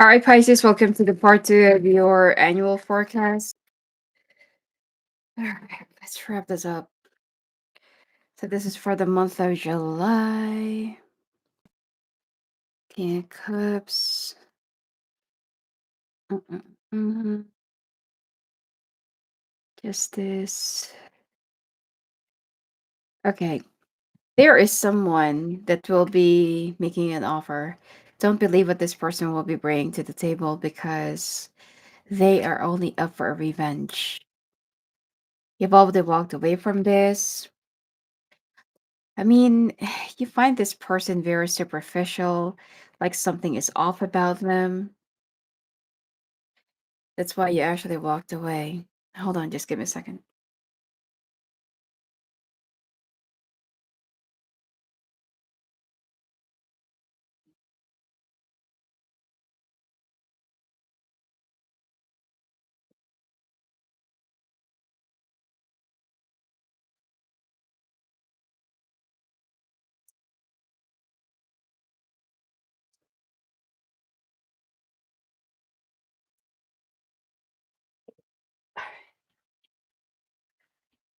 All right, Pisces, welcome to the part two of your annual forecast. All right, let's wrap this up. So, this is for the month of July. King of Cups. Mm-mm-mm. Justice. Okay, there is someone that will be making an offer. Don't believe what this person will be bringing to the table because they are only up for a revenge. You've already walked away from this. I mean, you find this person very superficial, like something is off about them. That's why you actually walked away. Hold on, just give me a second.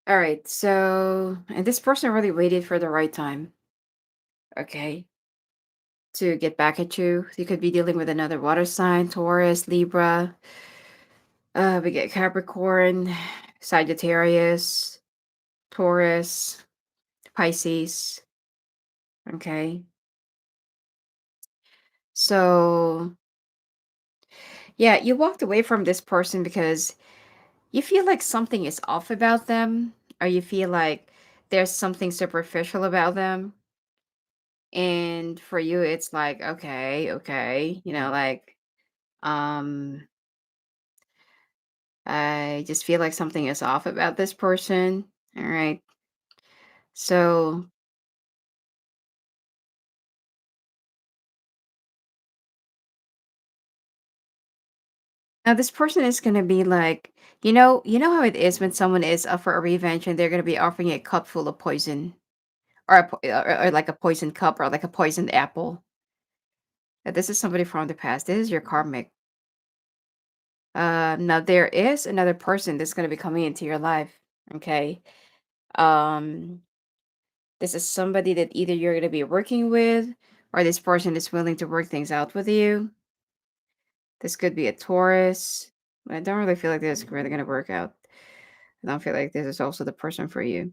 All right, so, and this person really waited for the right time, okay, to get back at you. You could be dealing with another water sign, Taurus, Libra. We get Capricorn, Sagittarius, Taurus, Pisces. Okay, so yeah, you walked away from this person because you feel like something is off about them, or you feel like there's something superficial about them. And for you, it's like, okay, okay, um, I just feel like something is off about this person. All right. So now this person is gonna be like, you know how it is when someone is up for a revenge and they're gonna be offering a cup full of poison, or or like a poisoned cup, or like a poisoned apple. This is somebody from the past. This is your karmic. Now there is another person that's going to be coming into your life. Okay. Um, this is somebody that either you're going to be working with, or this person is willing to work things out with you. This could be a Taurus. I don't really feel like this is really going to work out. I don't feel like this is also the person for you.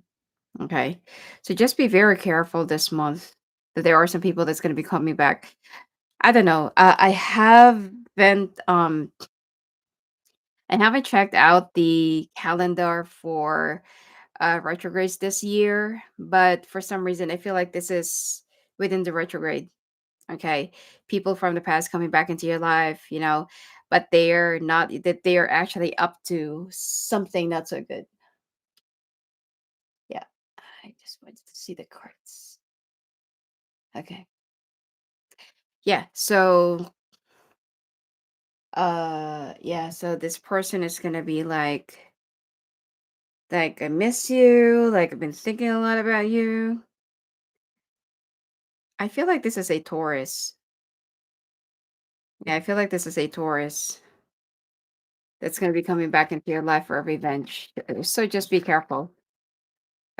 Okay. So just be very careful this month that there are some people that's going to be coming back. I don't know. I haven't checked out the calendar for retrogrades this year, but for some reason, I feel like this is within the retrograde. Okay, people from the past coming back into your life, but they're not, that they're actually up to something not so good. Yeah, I just wanted to see the cards. Okay, yeah. So, yeah. So this person is gonna be like I miss you. Like I've been thinking a lot about you. I feel like this is a Taurus. Yeah, I feel like this is a Taurus that's gonna be coming back into your life for revenge. So just be careful,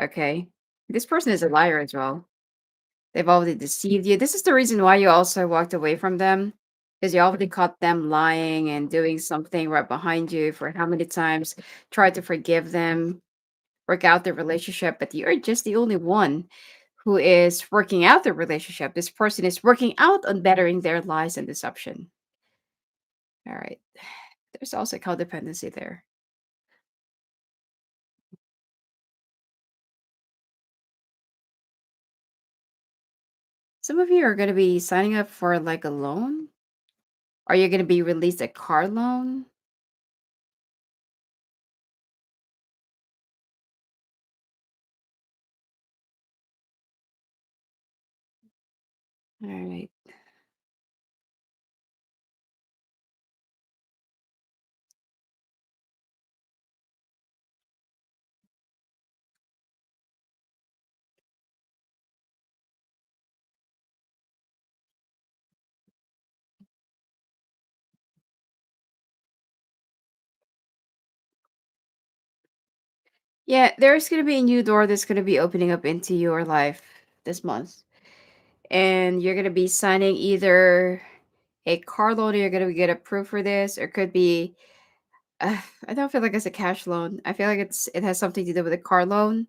okay? This person is a liar as well. They've already deceived you. This is the reason why you also walked away from them, because you already caught them lying and doing something right behind you for how many times, tried to forgive them, work out the relationship, but you're just the only one who is working out the relationship. This person is working out on bettering their lies and deception. All right. There's also codependency there. Some of you are going to be signing up for like a loan. Are you going to be released a car loan? All right. Yeah, there's gonna be a new door that's gonna be opening up into your life this month. And you're gonna be signing either a car loan, or you're gonna get approved for this, or it could be I don't feel like it's a cash loan. I feel like it has something to do with a car loan,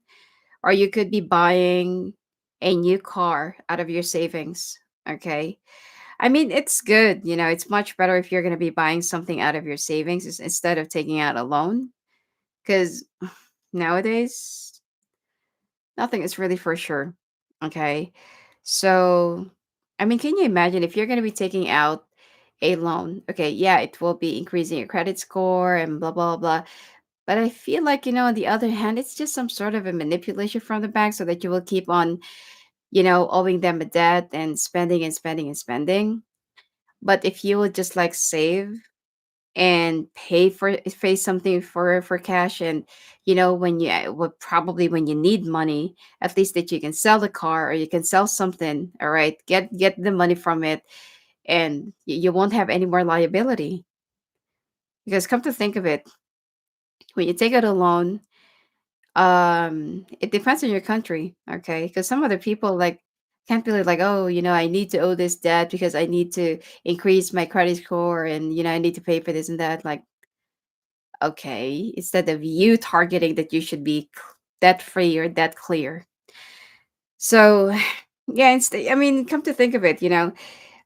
or you could be buying a new car out of your savings. Okay. I mean, it's good. It's much better if you're going to be buying something out of your savings instead of taking out a loan. Because nowadays, nothing is really for sure. Okay. So, I mean, can you imagine if you're going to be taking out a loan? Okay. Yeah, it will be increasing your credit score and blah, blah, blah. But I feel like, on the other hand, it's just some sort of a manipulation from the bank so that you will keep on, owing them a debt and spending and spending and spending. But if you would just like save and pay something for cash, and when you would probably when you need money, at least that you can sell the car or you can sell something, all right, get the money from it, and you won't have any more liability. Because come to think of it, when you take out a loan, it depends on your country, okay? Because some other people like can't really like, oh, I need to owe this debt because I need to increase my credit score, and I need to pay for this and that. Like, okay, instead of you targeting that you should be debt free or debt clear. So, yeah, I mean, come to think of it,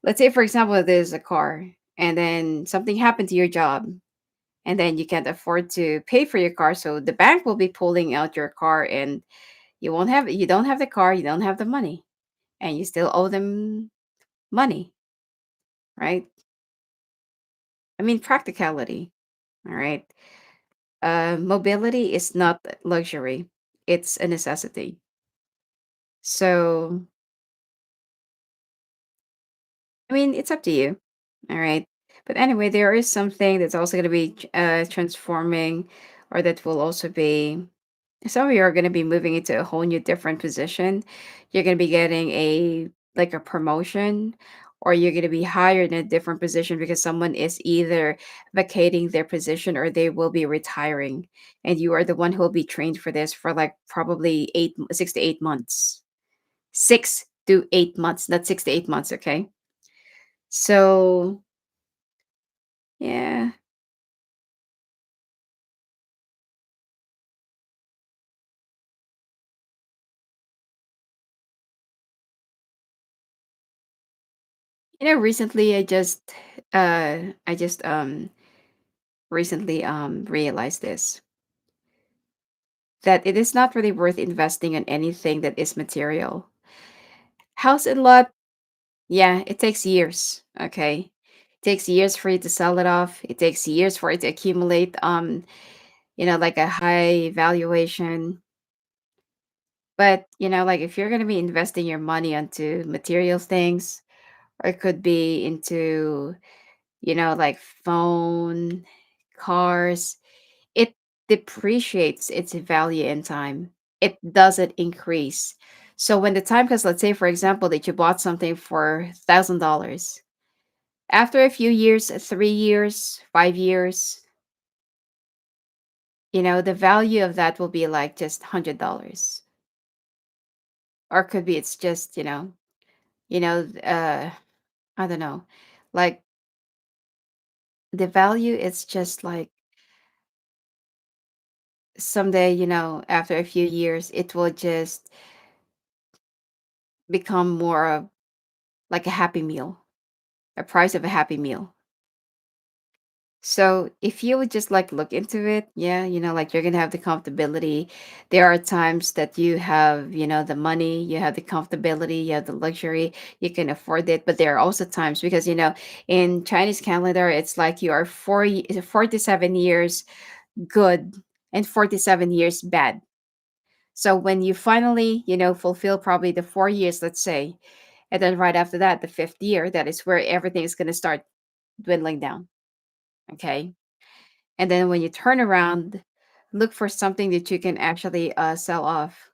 let's say for example there's a car, and then something happened to your job, and then you can't afford to pay for your car, so the bank will be pulling out your car, and you don't have the car, you don't have the money, and you still owe them money, right? I mean, practicality, all right? Mobility is not luxury, it's a necessity. So, I mean, it's up to you, all right? But anyway, there is something that's also going to be transforming, or that will also be. Some of you are going to be moving into a whole new different position. You're going to be getting a promotion, or you're going to be hired in a different position because someone is either vacating their position or they will be retiring. And you are the one who will be trained for this for like probably 6 to 8 months. 6 to 8 months, not 6 to 8 months, okay? So, yeah. Recently I just recently realized this, that it is not really worth investing in anything that is material. House and lot, yeah, it takes years, okay? It takes years for you to sell it off. It takes years for it to accumulate like a high valuation. But, like if you're going to be investing your money onto material things, or it could be into, like phone, cars, it depreciates its value in time. It doesn't increase. So when the time comes, let's say for example that you bought something for $1,000, after a few years, 3 years, 5 years, the value of that will be like just $100, or it could be it's just you know I don't know, like the value is just like someday, after a few years, it will just become more of like a happy meal, a price of a happy meal. So if you would just like look into it, yeah, like you're gonna have the comfortability. There are times that you have, the money, you have the comfortability, you have the luxury, you can afford it. But there are also times because in Chinese calendar, it's like you are 47 years good and 47 years bad. So when you finally, fulfill probably the 4 years, let's say, and then right after that, the fifth year, that is where everything is going to start dwindling down. Okay. And then when you turn around, look for something that you can actually sell off.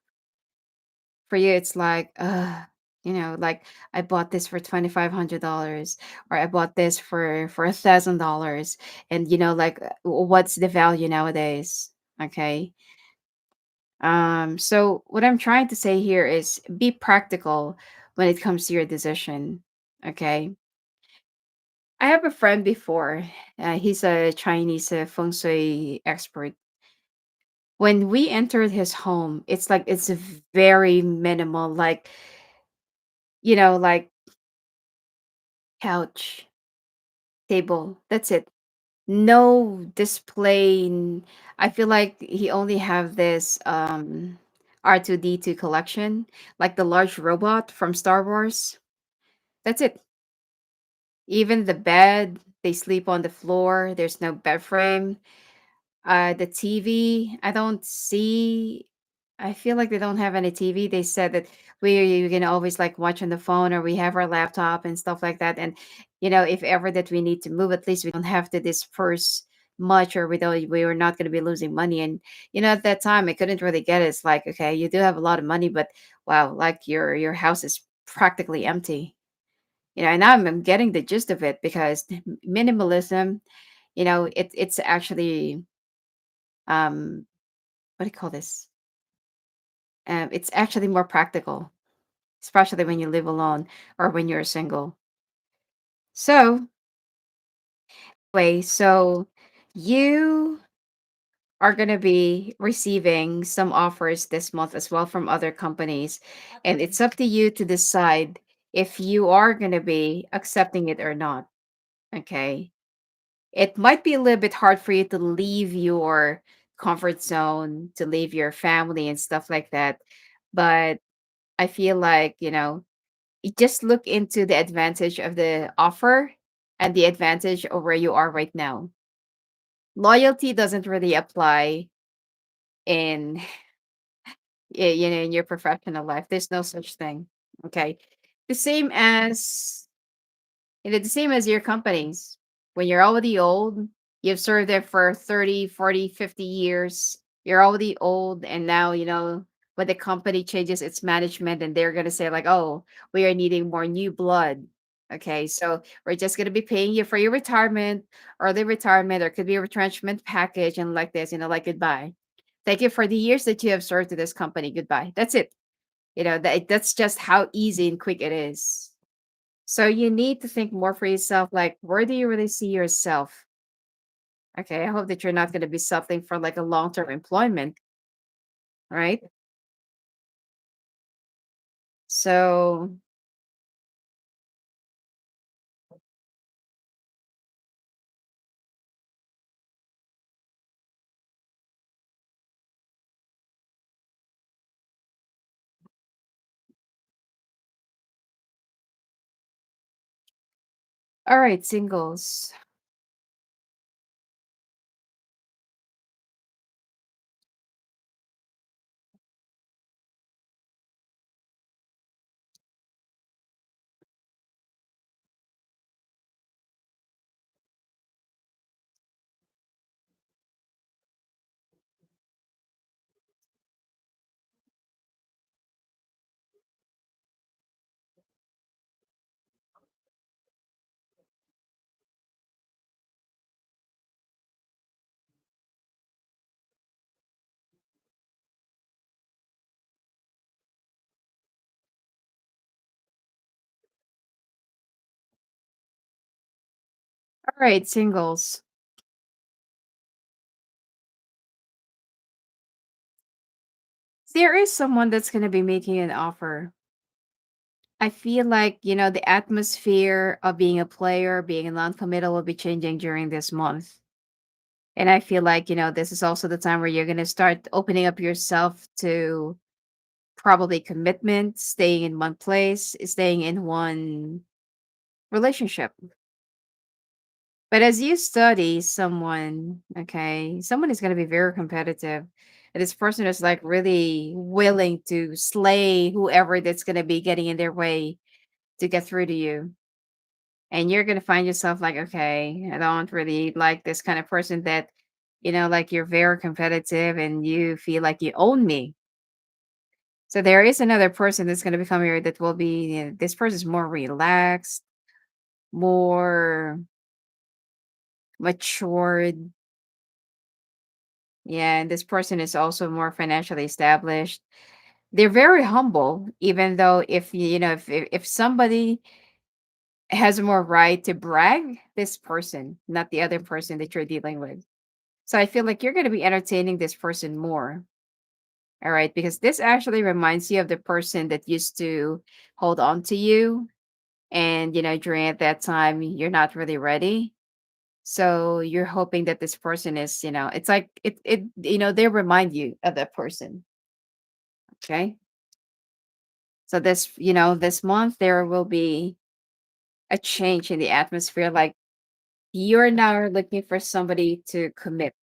For you, it's like, like I bought this for $2,500, or I bought this for $1,000, and like what's the value nowadays? Okay, So what I'm trying to say here is be practical when it comes to your decision. Okay. I have a friend before. He's a Chinese feng shui expert. When we entered his home, it's like it's very minimal, like, like couch, table. That's it. No display. I feel like he only have this R2D2 collection, like the large robot from Star Wars. That's it. Even the bed, they sleep on the floor. There's no bed frame. The TV, I don't see. I feel like they don't have any TV. They said that we can always like watch on the phone, or we have our laptop and stuff like that. And if ever that we need to move, at least we don't have to disperse much, or we were not going to be losing money. And at that time, I couldn't really get it. It's like, okay, you do have a lot of money, but wow, like your house is practically empty. And now I'm getting the gist of it, because minimalism, it's actually, what do you call this? It's actually more practical, especially when you live alone or when you're single. So, so you are going to be receiving some offers this month as well from other companies. And it's up to you to decide if you are going to be accepting it or not. Okay. It might be a little bit hard for you to leave your comfort zone, to leave your family and stuff like that. But I feel like, you just look into the advantage of the offer and the advantage of where you are right now. Loyalty doesn't really apply in in your professional life. There's no such thing. Okay. The same as the same as your companies. When you're already old, you've served there for 30, 40, 50 years. You're already old, and now, when the company changes its management, and they're going to say like, "Oh, we are needing more new blood." Okay, so we're just going to be paying you for your retirement, early retirement, or could be a retrenchment package, and like this, like goodbye. Thank you for the years that you have served to this company. Goodbye. That's it. That's just how easy and quick it is. So you need to think more for yourself, like, where do you really see yourself? Okay, I hope that you're not going to be something for like a long-term employment, right? So, all right, singles. All right, singles. There is someone that's going to be making an offer. I feel like, the atmosphere of being a player, being a non-committal will be changing during this month. And I feel like, this is also the time where you're going to start opening up yourself to probably commitment, staying in one place, staying in one relationship. But as you study someone, okay, someone is going to be very competitive. And this person is like really willing to slay whoever that's going to be getting in their way to get through to you. And you're going to find yourself like, okay, I don't really like this kind of person that, like you're very competitive and you feel like you own me. So there is another person that's going to become here that will be, this person is more relaxed, more matured, Yeah, and this person is also more financially established. They're very humble, even though if if somebody has more right to brag, this person, not the other person that you're dealing with. So I feel like you're going to be entertaining this person more. All right, because this actually reminds you of the person that used to hold on to you, and during at that time you're not really ready. So you're hoping that this person is, it's like they remind you of that person. Okay. So this month there will be a change in the atmosphere. Like you're now looking for somebody to commit.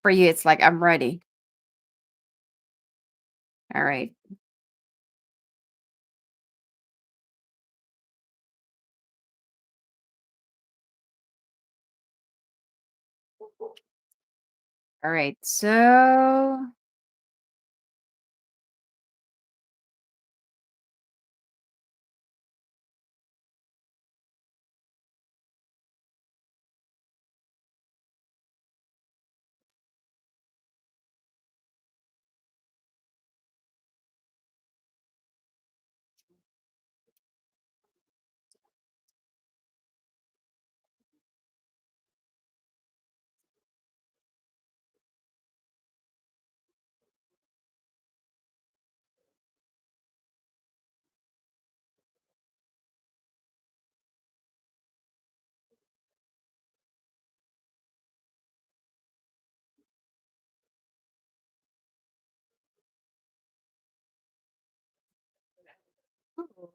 For you, it's like I'm ready. All right. All right. So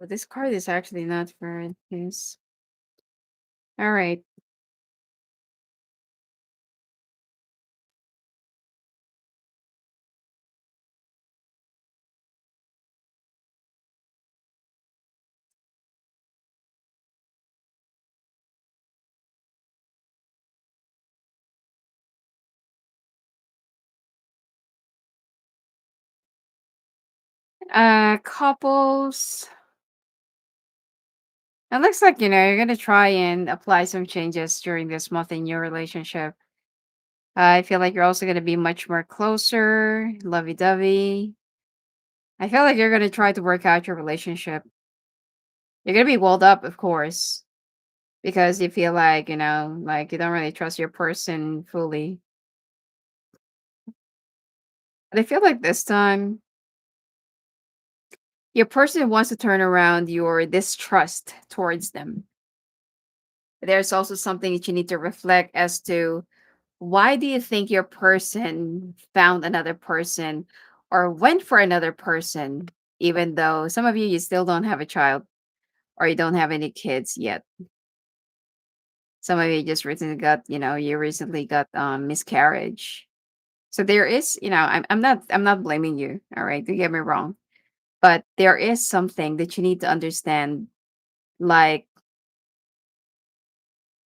this card is actually not for this. All right. Couples. It looks like you're gonna try and apply some changes during this month in your relationship. I feel like you're also gonna be much more closer, lovey-dovey. I feel like you're gonna try to work out your relationship. You're gonna be walled up, of course, because you feel like, like you don't really trust your person fully. But I feel like this time, your person wants to turn around your distrust towards them. There's also something that you need to reflect as to why do you think your person found another person or went for another person, even though some of you still don't have a child or you don't have any kids yet? Some of you just recently got, you recently got miscarriage. So there is, I'm not blaming you, all right? Don't get me wrong. But there is something that you need to understand, like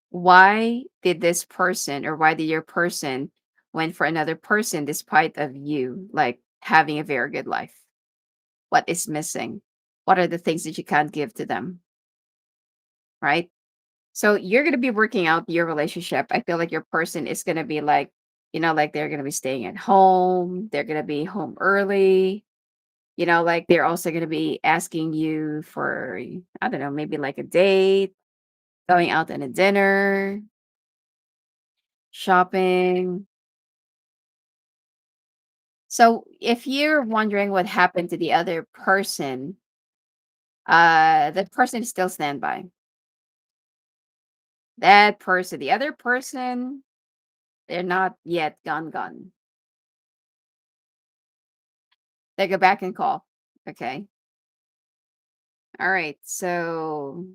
why did this person or why did your person went for another person despite of you like having a very good life? What is missing? What are the things that you can't give to them, right? So you're going to be working out your relationship. I feel like your person is going to be like, like they're going to be staying at home, they're going to be home early, like they're also going to be asking you for, I don't know, maybe like a date, going out on a dinner, shopping. So if you're wondering what happened to the other person, that person is still standby. That person, the other person, they're not yet gone. They go back and call. Okay. All right. So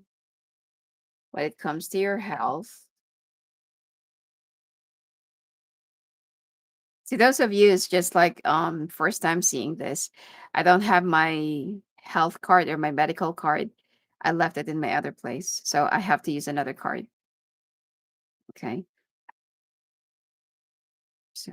when it comes to your health, see those of you is just like first time seeing this. I don't have my health card or my medical card. I left it in my other place. So I have to use another card. Okay. So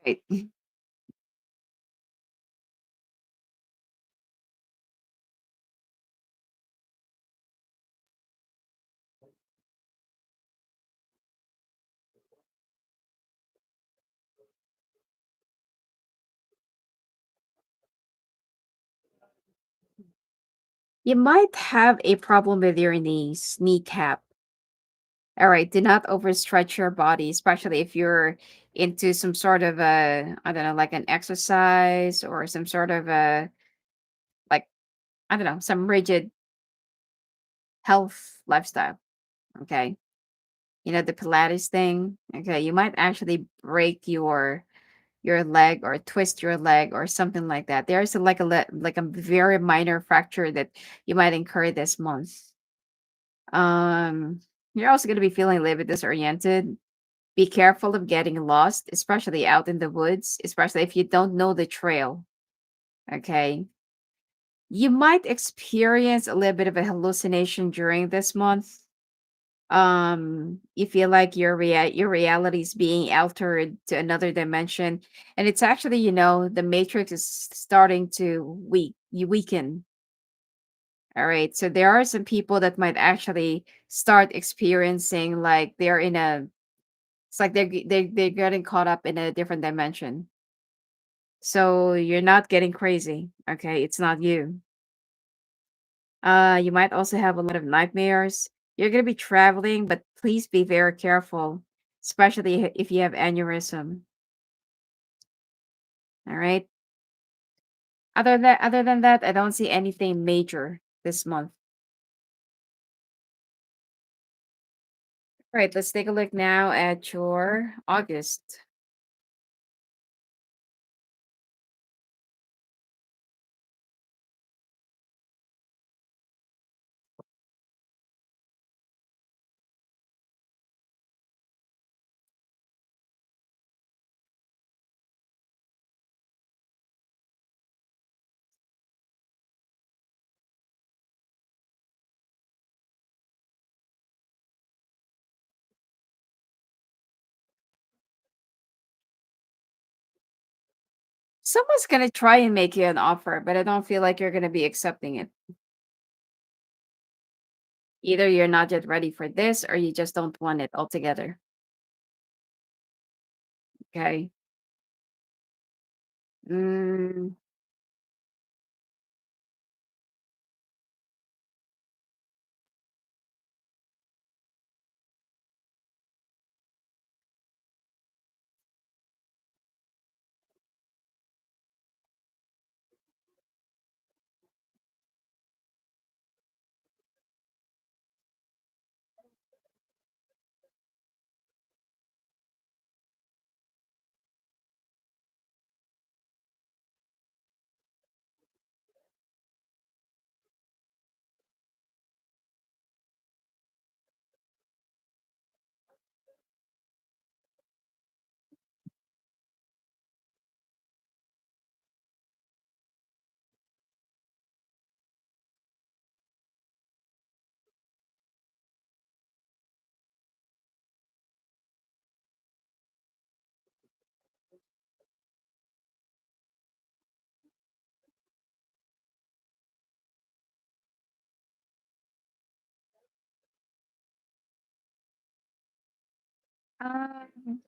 Right. You might have a problem with your knees, kneecap. All right, do not overstretch your body, especially if you're into some sort of a, I don't know, like an exercise or some sort of a, like, I don't know, some rigid health lifestyle. Okay. You know, the Pilates thing. Okay. You might actually break your leg or twist your leg or something like that. There's like like a very minor fracture that you might incur this month. Um, you're also going to be feeling a little bit disoriented. Be careful of getting lost, especially out in the woods, especially if you don't know the trail. Okay. You might experience a little bit of a hallucination during this month. You feel like your reality is being altered to another dimension, and it's actually, the matrix is starting to weaken. All right, so there are some people that might actually start experiencing like they're in a it's like they're getting caught up in a different dimension. So you're not getting crazy. Okay, it's not you. You might also have a lot of nightmares. You're going to be traveling, but please be very careful, especially if you have aneurysm. All right. Other than that, I don't see anything major this month. All right, let's take a look now at your August. Someone's going to try and make you an offer, but I don't feel like you're going to be accepting it. Either you're not yet ready for this or you just don't want it altogether. Okay. Mm, um,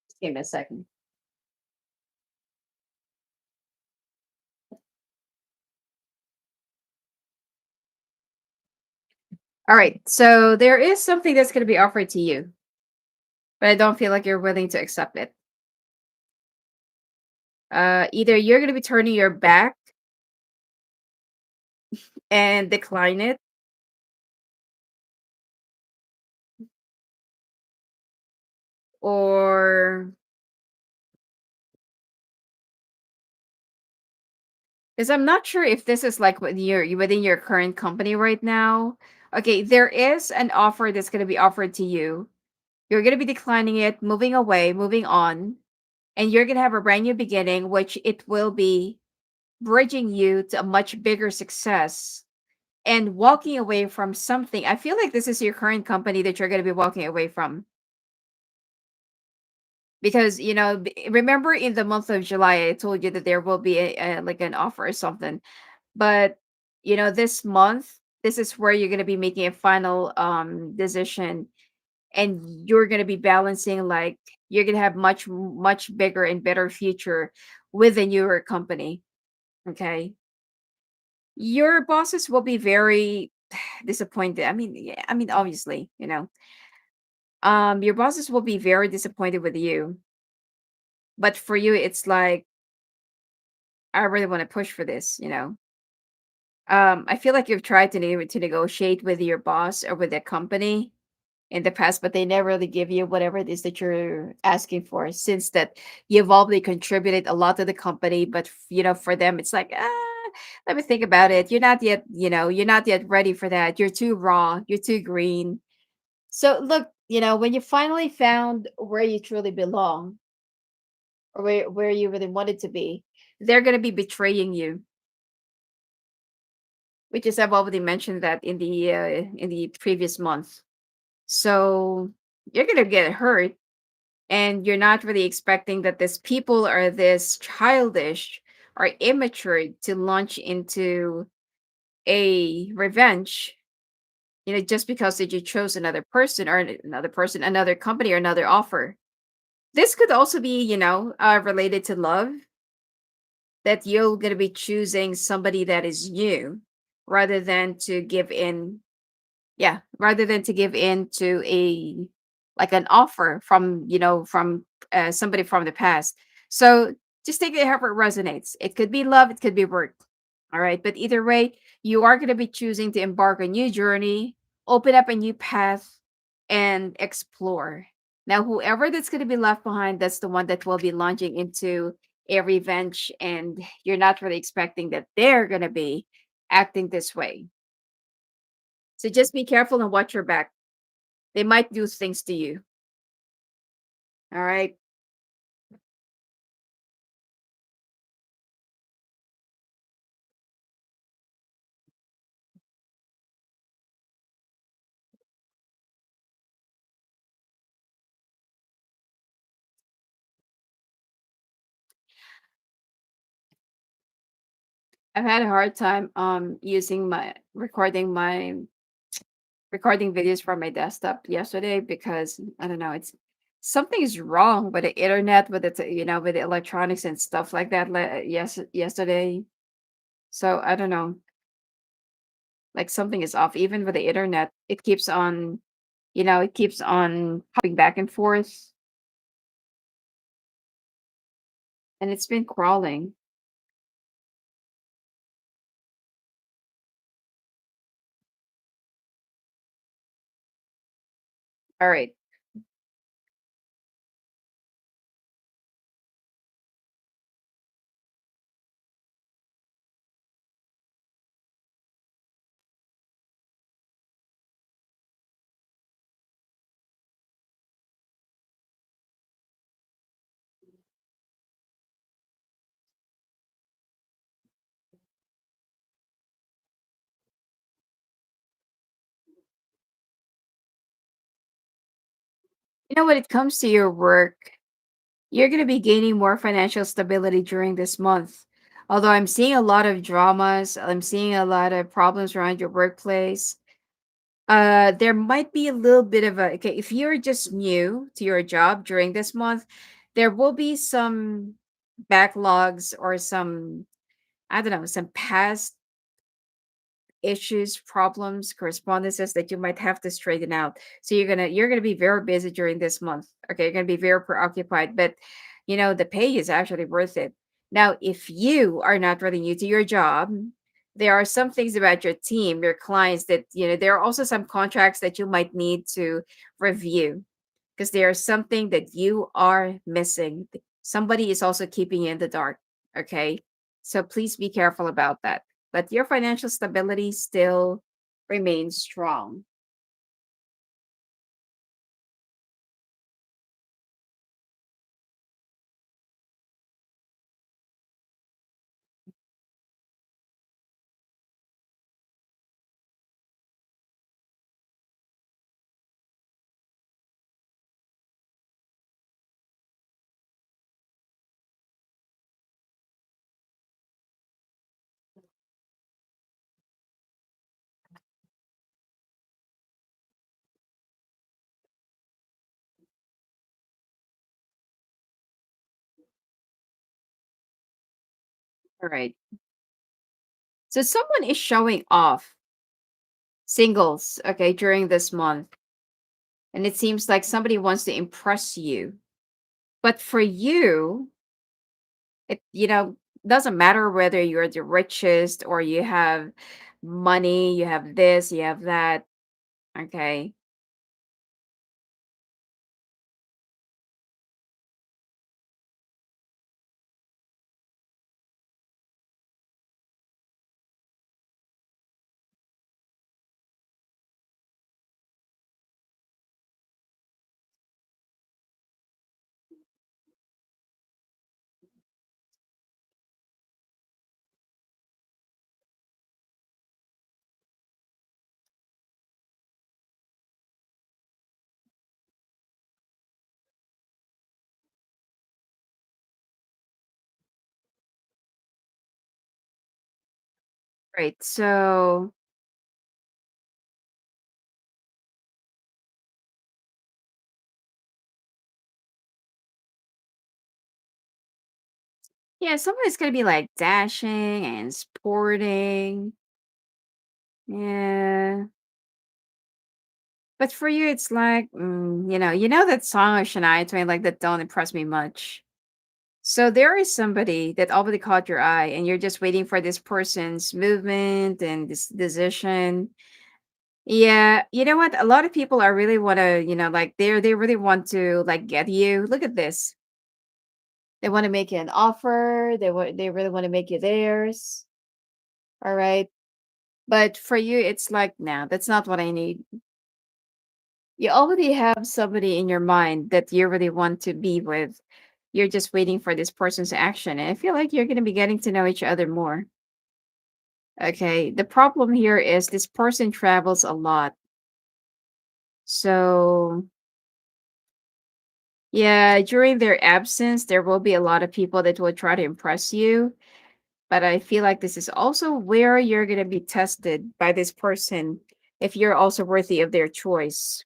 just give me a second. All right. So there is something that's going to be offered to you, but I don't feel like you're willing to accept it. Either you're going to be turning your back and decline it, or because I'm not sure if this is like within your current company right now, Okay, there is an offer that's going to be offered to you. You're going to be declining it, moving away, moving on, and you're going to have a brand new beginning, which it will be bridging you to a much bigger success and walking away from something. I feel like this is your current company that you're going to be walking away from because remember in the month of July I told you that there will be like an offer or something. But this month, this is where you're going to be making a final decision, and you're going to be balancing, like, you're going to have much bigger and better future with a newer company. Okay, your bosses will be very disappointed. I mean, yeah, I mean, obviously, your bosses will be very disappointed with you, but for you it's like, I really want to push for this. I feel like you've tried to negotiate with your boss or with the company in the past, but they never really give you whatever it is that you're asking for, since that you've already contributed a lot to the company. But for them it's like, let me think about it. You're not yet ready for that. You're too raw, you're too green. So look, when you finally found where you truly belong, or where you really wanted to be, they're going to be betraying you, which is, I've already mentioned that in the previous month. So you're going to get hurt, and you're not really expecting that these people are this childish or immature to launch into a revenge, just because that you chose another person, or another company, or another offer. This could also be, related to love, that you're going to be choosing somebody that is new, rather than to give in. Yeah, rather than to give in to a, like, an offer from somebody from the past. So just take it however it resonates. It could be love, it could be work. All right. But either way, you are going to be choosing to embark a new journey, open up a new path, and explore. Now, whoever that's going to be left behind, that's the one that will be launching into a revenge. And you're not really expecting that they're going to be acting this way. So just be careful and watch your back. They might do things to you. All right. I've had a hard time using my recording videos from my desktop yesterday, because I don't know, it's something is wrong with the internet, with with the electronics and stuff like that. Yesterday. So I don't know, like, something is off. Even with the internet, it keeps on popping back and forth, and it's been crawling. All right. When it comes to your work, you're going to be gaining more financial stability during this month. Although I'm seeing a lot of dramas, I'm seeing a lot of problems around your workplace. There might be a little bit of a, okay, if you're just new to your job during this month, there will be some backlogs, or some, I don't know, some past issues, problems, correspondences that you might have to straighten out. So you're gonna be very busy during this month. Okay, you're gonna be very preoccupied, but the pay is actually worth it. Now, if you are not really new to your job, there are some things about your team, your clients, that there are also some contracts that you might need to review, because there is something that you are missing. Somebody is also keeping you in the dark. Okay. So please be careful about that. But your financial stability still, remain strong. All right. So someone is showing off singles, okay, during this month. And it seems like somebody wants to impress you. But for you, it, doesn't matter whether you're the richest or you have money, you have this, you have that. Okay. Right. So, yeah, somebody's going to be like dashing and sporting. Yeah. But for you, it's like, that song of Shania Twain, like that don't impress me much. So there is somebody that already caught your eye, and you're just waiting for this person's movement and this decision. Yeah, you know what? A lot of people are really want to, like they really want to like get you. Look at this. They want to make you an offer. They really want to make you theirs. All right. But for you, it's like, nah, that's not what I need. You already have somebody in your mind that you really want to be with. You're just waiting for this person's action. And I feel like you're going to be getting to know each other more. Okay. The problem here is this person travels a lot. So, yeah, during their absence, there will be a lot of people that will try to impress you. But I feel like this is also where you're going to be tested by this person if you're also worthy of their choice.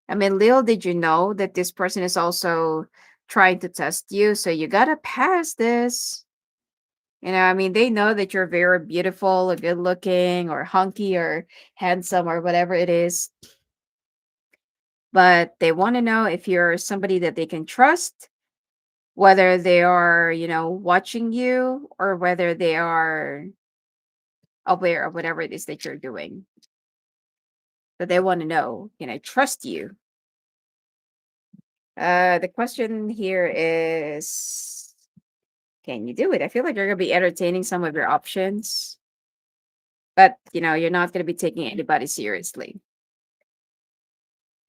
I mean, Lil, did you know that this person is also trying to test you? So you got to pass this. I mean, they know that you're very beautiful or good looking or hunky or handsome or whatever it is, but they want to know if you're somebody that they can trust, whether they are, watching you or whether they are aware of whatever it is that you're doing. So they want to know, can I trust you? The question here is, can you do it? I feel like you're going to be entertaining some of your options, but you're not going to be taking anybody seriously.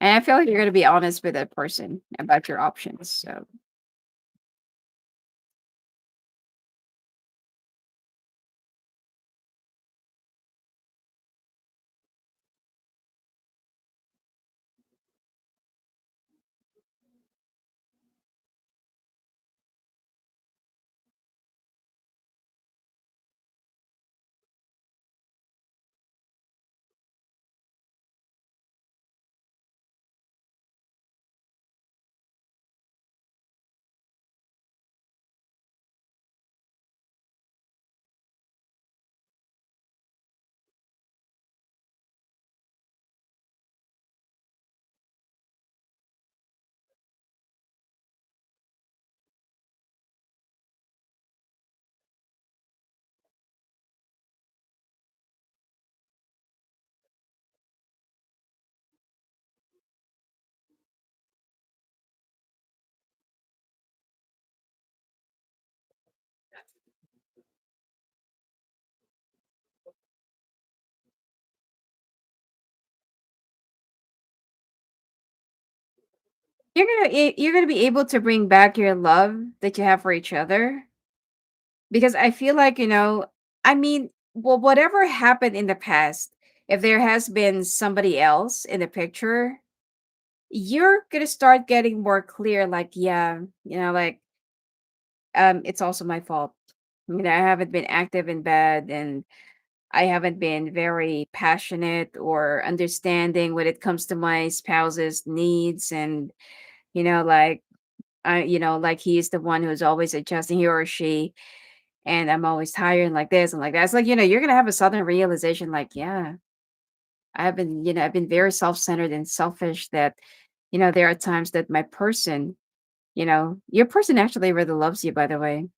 And I feel like you're going to be honest with that person about your options. So, you're gonna be able to bring back your love that you have for each other, because I feel like, I mean, well, whatever happened in the past, if there has been somebody else in the picture, you're gonna start getting more clear, like, yeah, like, it's also my fault. I haven't been active in bed, and I haven't been very passionate or understanding when it comes to my spouse's needs. And, like, like he's the one who's always adjusting, he or she, and I'm always tired and like this and like that. It's like, you're gonna have a sudden realization, like, yeah, I've been very self-centered and selfish, that, there are times that my person, your person actually really loves you, by the way.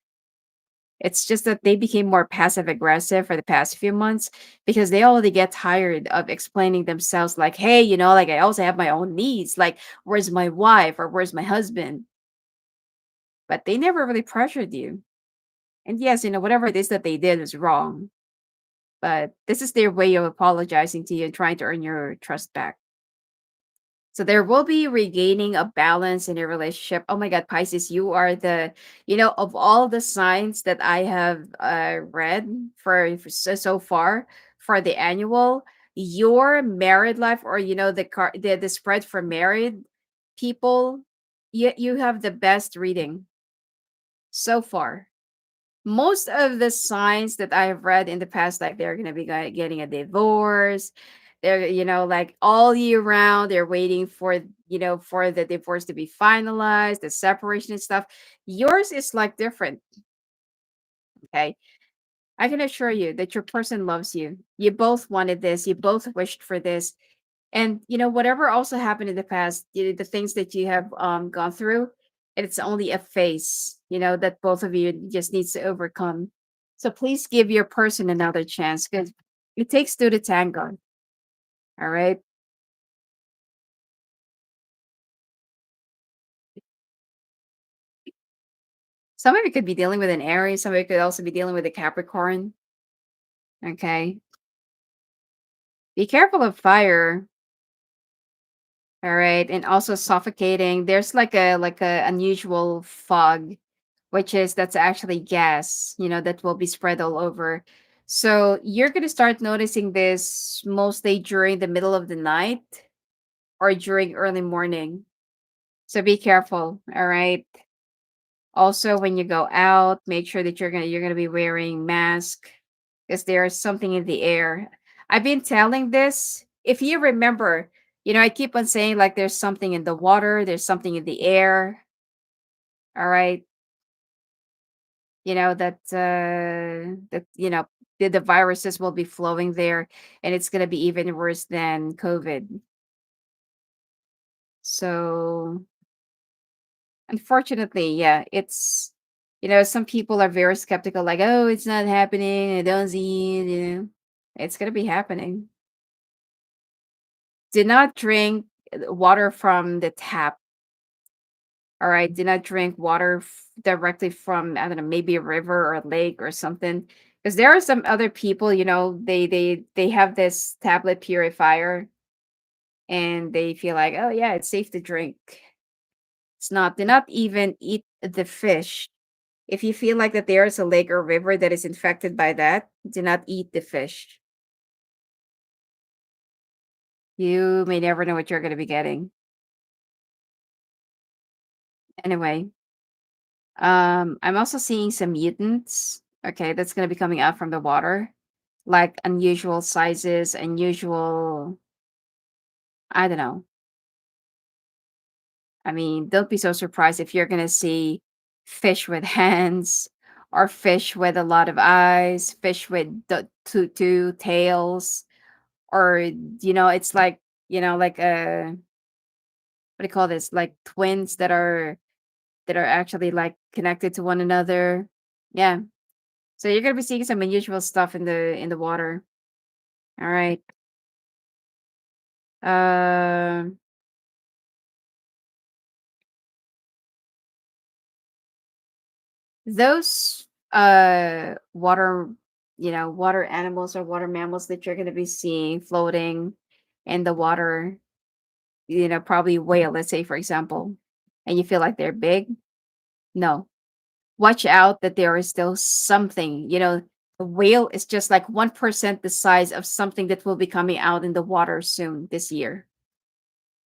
It's just that they became more passive aggressive for the past few months, because they already get tired of explaining themselves, like, hey, like, I also have my own needs. Like, where's my wife or where's my husband? But they never really pressured you. And yes, whatever it is that they did was wrong. But this is their way of apologizing to you and trying to earn your trust back. So there will be regaining a balance in your relationship. Oh my God, Pisces, you are of all the signs that I have read for so far for the annual, your married life, or the spread for married people, you have the best reading so far. Most of the signs that I have read in the past, like, they're going to be getting a divorce. They're, like, all year round, they're waiting for the divorce to be finalized, the separation and stuff. Yours is like different. Okay. I can assure you that your person loves you. You both wanted this. You both wished for this. And, whatever also happened in the past, the things that you have gone through, it's only a phase, that both of you just needs to overcome. So please give your person another chance, because it takes two to tango. All right. Some of you could be dealing with an Aries. Some of you could also be dealing with a Capricorn. Okay. Be careful of fire. All right. And also suffocating. There's like a unusual fog, which is that's actually gas, that will be spread all over. So you're gonna start noticing this mostly during the middle of the night or during early morning. So be careful, all right? Also, when you go out, make sure that you're gonna be wearing mask, because there's something in the air. I've been telling this. If you remember, I keep on saying, like, there's something in the water, there's something in the air. All right. That the viruses will be flowing there, and it's going to be even worse than COVID. So unfortunately, yeah, it's, some people are very skeptical, like, oh, it's not happening, I don't see it. It's going to be happening. Do not drink water from the tap. All right, do not drink water directly from, I don't know, maybe a river or a lake or something. Because there are some other people, they have this tablet purifier, and they feel like, oh yeah, it's safe to drink. It's not. Do not even eat the fish. If you feel like that there is a lake or river that is infected by that, do not eat the fish. You may never know what you're going to be getting. Anyway, I'm also seeing some mutants. Okay, that's going to be coming out from the water, like unusual sizes, unusual. I don't know. I mean, don't be so surprised if you're going to see fish with hands, or fish with a lot of eyes, fish with two tails, or, it's like, like what do you call this? Like twins that are actually, like, connected to one another. Yeah. So you're gonna be seeing some unusual stuff in the water. All right. Um, those water animals or water mammals that you're gonna be seeing floating in the water, probably whale, let's say, for example. and you feel like they're big. No, watch out that there is still something. A whale is just like 1% the size of something that will be coming out in the water soon this year.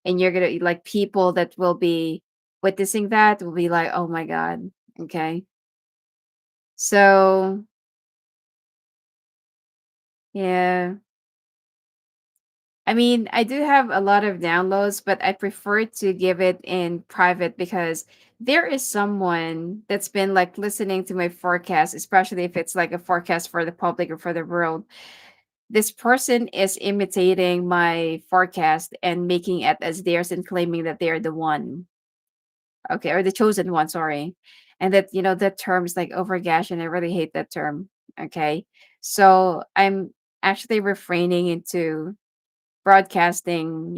And you're gonna like people that will be witnessing that will be like, oh my God. Okay. So yeah. I mean, I do have a lot of downloads, but I prefer to give it in private because there is someone that's been like listening to my forecast, especially if it's like a forecast for the public or for the world. This person is imitating my forecast and making it as theirs and claiming that they're the one. Okay, or the chosen one, sorry. And that, that term is like overgash, and I really hate that term. Okay. So I'm actually refraining into broadcasting,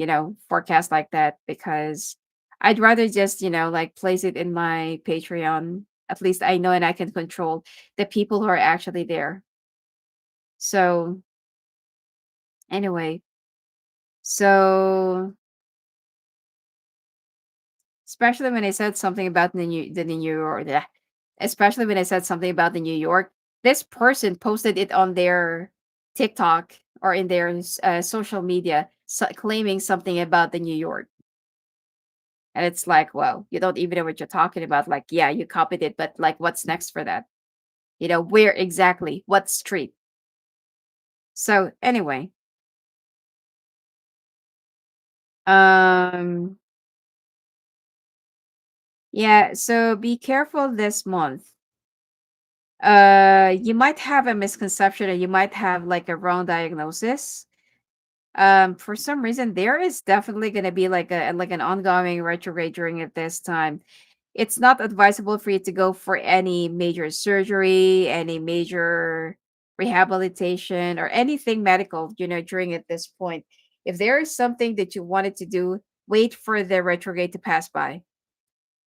forecast like that because I'd rather just, like place it in my Patreon. At least I know and I can control the people who are actually there. So anyway, so especially when I said something about the New York, especially when I said something about the New York, this person posted it on their TikTok or in their social media, claiming something about the New York. And it's like, well, you don't even know what you're talking about. Like, yeah, you copied it, but like, what's next for that? Where exactly? What street? So anyway, um, yeah. So be careful this month. You might have a misconception, or you might have like a wrong diagnosis. For some reason, there is definitely going to be like an ongoing retrograde during at this time. It's not advisable for you to go for any major surgery, any major rehabilitation, or anything medical, during at this point. If there is something that you wanted to do, wait for the retrograde to pass by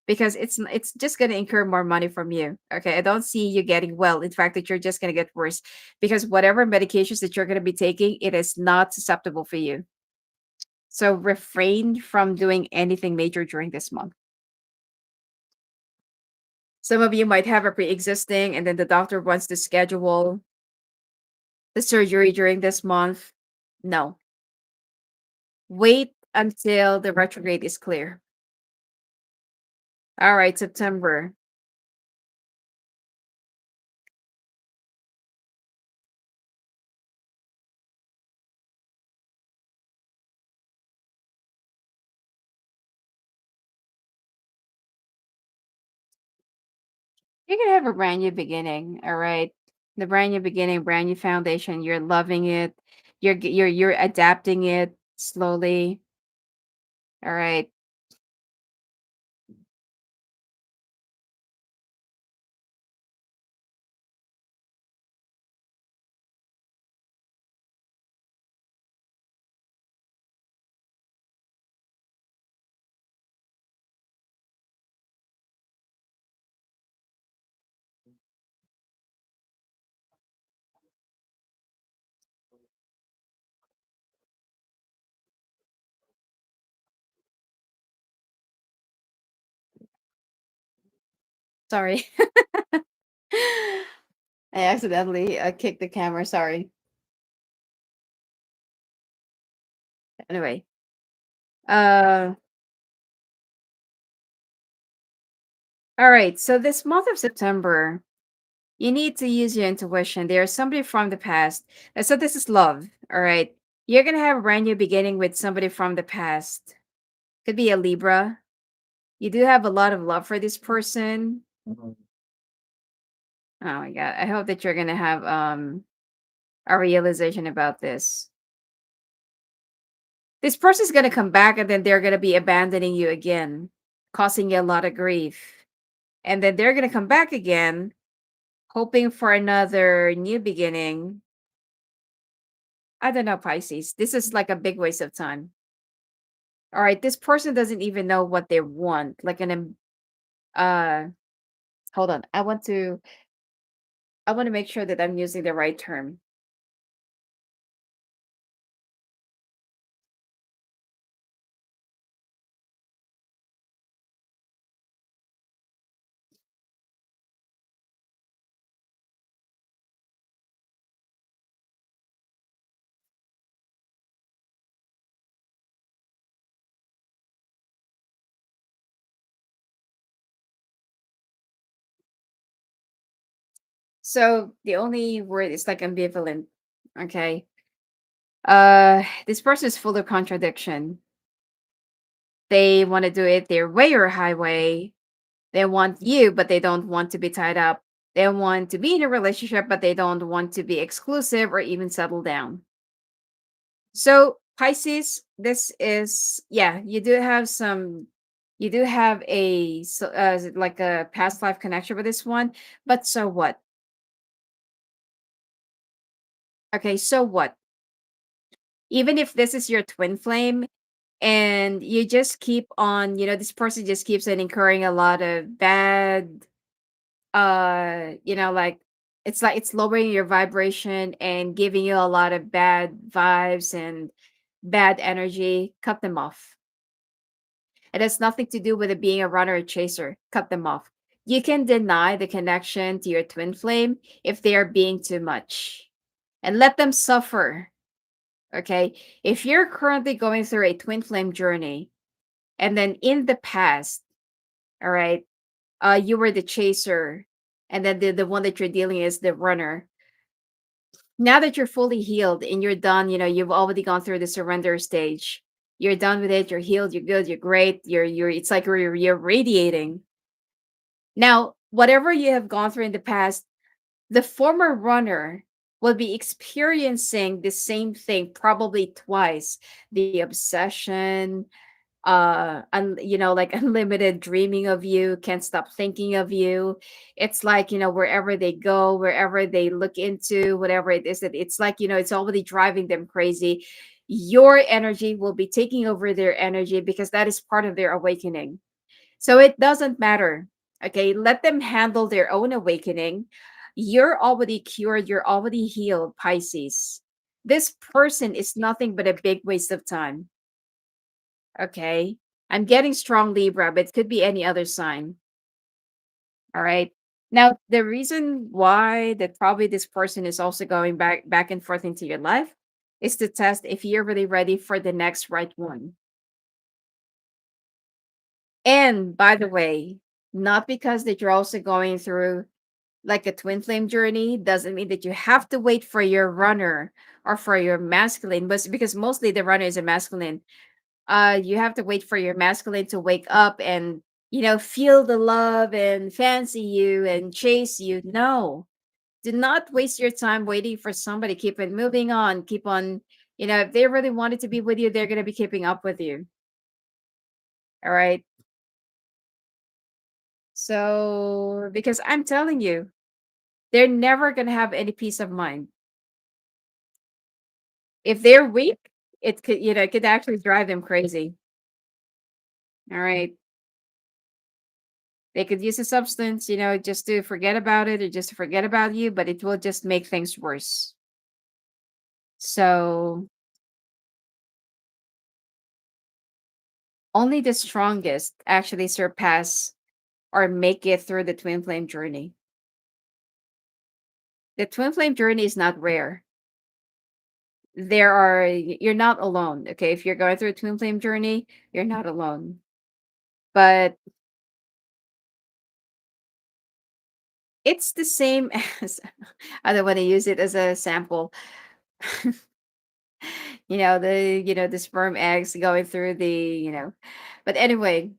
because it's just going to incur more money from you. Okay, I don't see you getting well. In fact, that you're just going to get worse because whatever medications that you're going to be taking, it is not susceptible for you. So refrain from doing anything major during this month. Some of you might have a pre-existing, and then the doctor wants to schedule the surgery during this month. No, wait until the retrograde is clear. All right, September. You're gonna have a brand new beginning. All right, the brand new beginning, brand new foundation. You're loving it. You're adapting it slowly. All right. Sorry, I accidentally kicked the camera. Sorry. Anyway, uh, all right. So this month of September, you need to use your intuition. There's somebody from the past. So this is love. All right. You're gonna have a brand new beginning with somebody from the past. Could be a Libra. You do have a lot of love for this person. Oh my god. I hope that you're gonna have a realization about this. This person's gonna come back and then they're gonna be abandoning you again, causing you a lot of grief. And then they're gonna come back again, hoping for another new beginning. I don't know, Pisces. This is like a big waste of time. All right, this person doesn't even know what they want. Uh hold on. I want to make sure that I'm using the right term. So the only word is like ambivalent. Okay. This person is full of contradiction. They want to do it their way or highway. They want you, but they don't want to be tied up. They want to be in a relationship, but they don't want to be exclusive or even settle down. So Pisces, this is, yeah, you do have like a past life connection with this one, but so what? Okay, so what? Even if this is your twin flame and you just keep on, this person just keeps on incurring a lot of bad, like it's lowering your vibration and giving you a lot of bad vibes and bad energy, cut them off. It has nothing to do with it being a runner or chaser. Cut them off. You can deny the connection to your twin flame if they are being too much and let them suffer. Okay. If you're currently going through a twin flame journey and then in the past, all right, you were the chaser and then the one that you're dealing is the runner. Now that you're fully healed and you're done, you've already gone through the surrender stage. You're done with it. You're healed. You're good. You're great. It's like you're radiating. Now, whatever you have gone through in the past, the former runner will be experiencing the same thing probably twice. The obsession, like unlimited dreaming of you, can't stop thinking of you. It's like, wherever they go, wherever they look into, whatever it is, that it's like, it's already driving them crazy. Your energy will be taking over their energy because that is part of their awakening. So it doesn't matter. Okay, let them handle their own awakening. You're already cured, you're already healed, Pisces. This person is nothing but a big waste of time. Okay. I'm getting strong Libra, but it could be any other sign. All right. Now, the reason why that probably this person is also going back and forth into your life is to test if you're really ready for the next right one. And by the way, not because that you're also going through like a twin flame journey doesn't mean that you have to wait for your runner or for your masculine, but because mostly the runner is a masculine. You have to wait for your masculine to wake up and feel the love and fancy you and chase you. No, do not waste your time waiting for somebody. Keep it moving on. Keep on. If they really wanted to be with you, they're going to be keeping up with you. All right. So because I'm telling you, they're never going to have any peace of mind. If they're weak, it could actually drive them crazy. All right. They could use a substance, just to forget about it or just to forget about you, but it will just make things worse. So only the strongest actually surpass or make it through the twin flame journey. The twin flame journey is not rare. You're not alone. Okay. If you're going through a twin flame journey, you're not alone. But it's the same as I don't want to use it as a sample. The sperm eggs going through but anyway,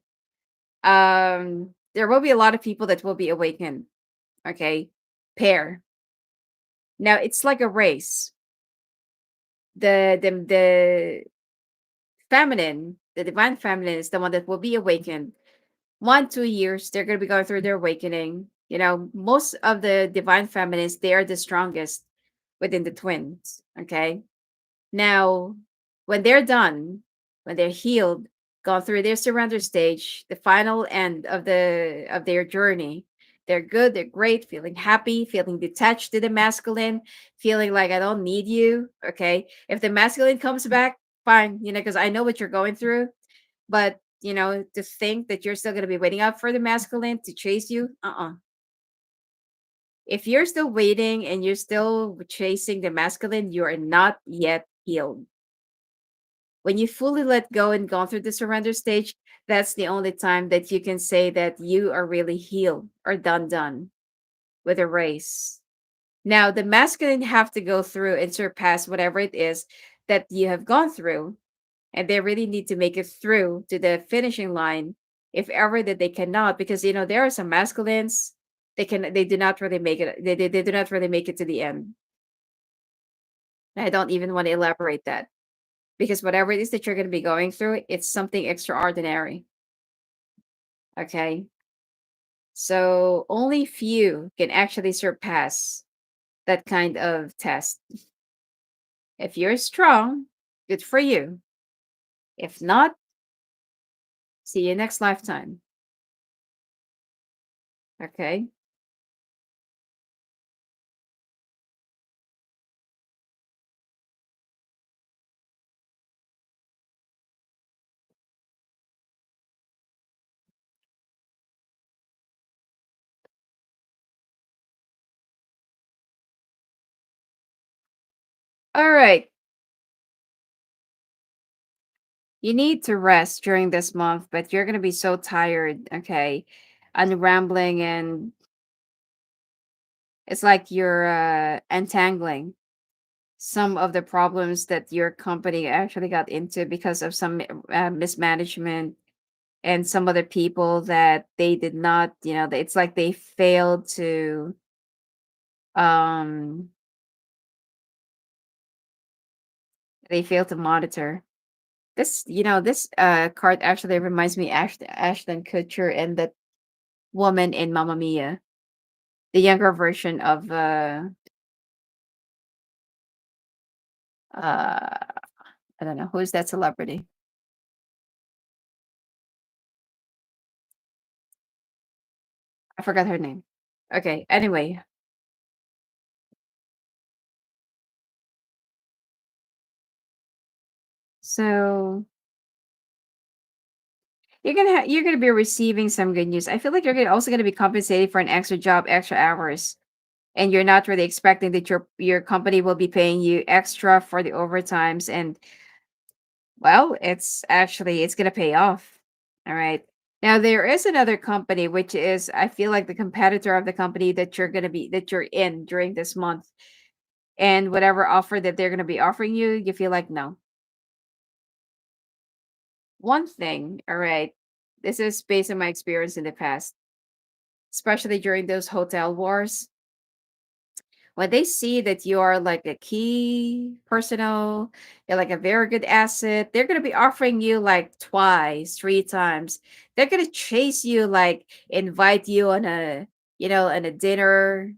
there will be a lot of people that will be awakened. Okay, pair. Now it's like a race. The feminine, the divine feminine is the one that will be awakened. 1 2 years they're going to be going through their awakening. Most of the divine feminines, they are the strongest within the twins. Okay. Now, when they're done, when they're healed, gone through their surrender stage, the final end of their journey, they're good, they're great, feeling happy, feeling detached to the masculine, feeling like I don't need you. Okay. If the masculine comes back, fine, because I know what you're going through. But to think that you're still gonna be waiting up for the masculine to chase you, If you're still waiting and you're still chasing the masculine, you are not yet healed. When you fully let go and gone through the surrender stage, that's the only time that you can say that you are really healed or done with a race. Now, the masculine have to go through and surpass whatever it is that you have gone through, and they really need to make it through to the finishing line if ever that they cannot, because there are some masculines, they do not really make it, they do not really make it to the end. I don't even want to elaborate that, because whatever it is that you're going to be going through, it's something extraordinary. Okay, so only few can actually surpass that kind of test. If you're strong, good for you. If not, see you next lifetime. Okay. All right. You need to rest during this month, but you're going to be so tired. Okay. I'm rambling, and it's like you're untangling some of the problems that your company actually got into because of some mismanagement and some other people that they did not, it's like um they failed to monitor. This card actually reminds me Ashton Kutcher and the woman in Mamma Mia, the younger version of I don't know who's that celebrity. I forgot her name. Okay, anyway, so you're gonna be receiving some good news. I feel like also gonna be compensated for an extra job, extra hours, and you're not really expecting that your company will be paying you extra for the overtimes, and well, it's gonna pay off. All right. Now there is another company which is, I feel like, the competitor of the company that you're in during this month. And whatever offer that they're gonna be offering you, you feel like no. One thing, all right. This is based on my experience in the past, especially during those hotel wars. When they see that you are like a key personnel, you're like a very good asset, they're gonna be offering you like twice, three times. They're gonna chase you, like invite you on a dinner,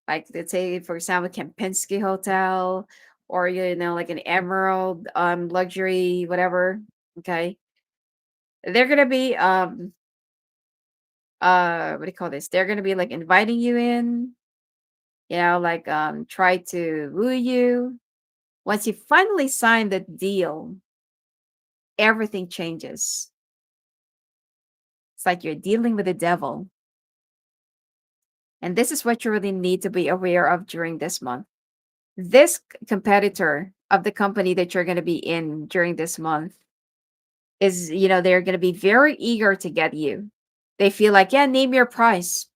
like let's say for example Kempinski Hotel, or like an Emerald luxury, whatever. Okay. They're gonna be what do you call this? They're gonna be like inviting you in, like try to woo you. Once you finally sign the deal, everything changes. It's like you're dealing with the devil. And this is what you really need to be aware of during this month. This competitor of the company that you're going to be in during this month is, they're going to be very eager to get you. They feel like, yeah, name your price.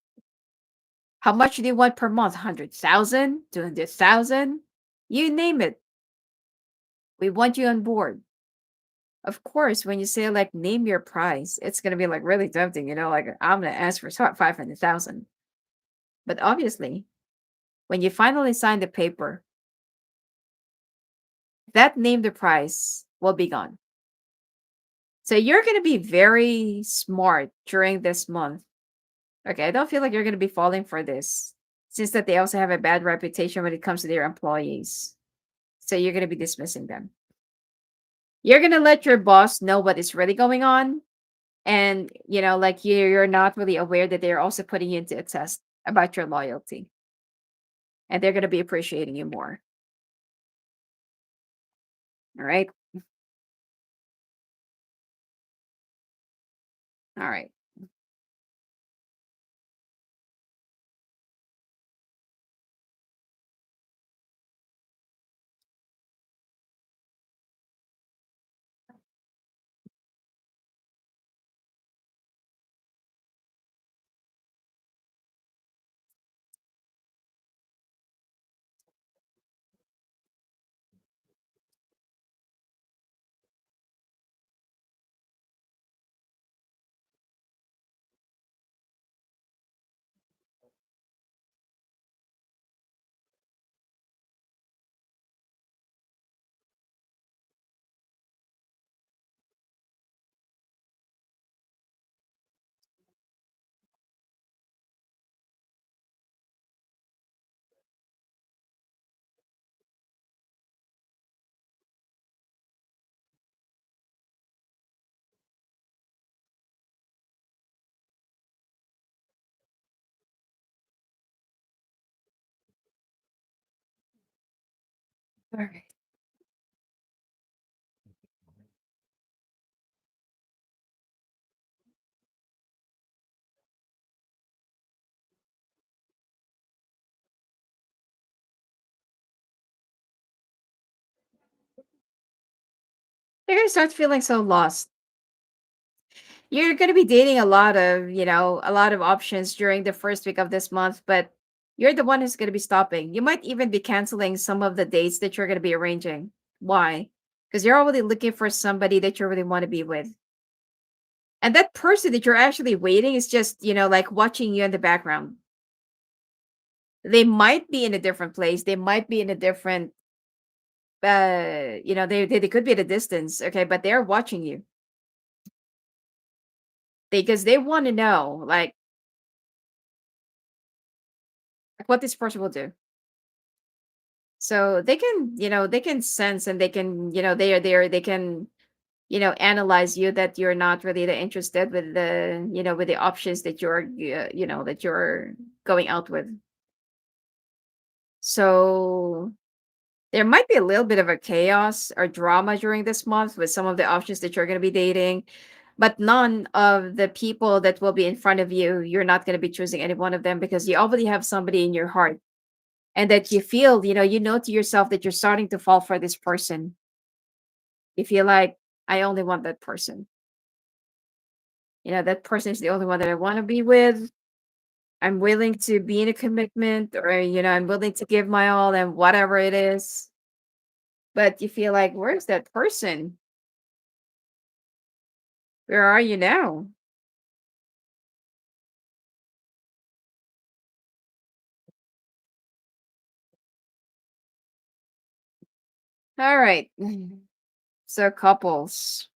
How much do you want per month? 100,000, 200,000? You name it. We want you on board. Of course, when you say like name your price, it's gonna be like really tempting, like I'm gonna ask for 500,000. But obviously, when you finally sign the paper, that name the price will be gone. So you're gonna be very smart during this month. Okay, I don't feel like you're gonna be falling for this, since that they also have a bad reputation when it comes to their employees. So you're gonna be dismissing them. You're gonna let your boss know what is really going on, and like you're not really aware that they're also putting you into a test about your loyalty, and they're going to be appreciating you more. All right. All right. Alright. You're gonna start feeling so lost. You're gonna be dating a lot of options during the first week of this month, but you're the one who's gonna be stopping. You might even be canceling some of the dates that you're gonna be arranging. Why? Because you're already looking for somebody that you really want to be with. And that person that you're actually waiting is just, like watching you in the background. They might be in a different place. They might be in a different they could be at a distance, okay, but they're watching you because they want to know like what this person will do. So they can sense and they can, they can, analyze you that you're not really that interested with with the options that that you're going out with. So there might be a little bit of a chaos or drama during this month with some of the options that you're going to be dating, but none of the people that will be in front of you, you're not going to be choosing any one of them because you already have somebody in your heart and that you feel, you know to yourself that you're starting to fall for this person. You feel like, I only want that person. That person is the only one that I want to be with. I'm willing to be in a commitment or, I'm willing to give my all and whatever it is. But you feel like, where's that person? Where are you now? All right. So, couples.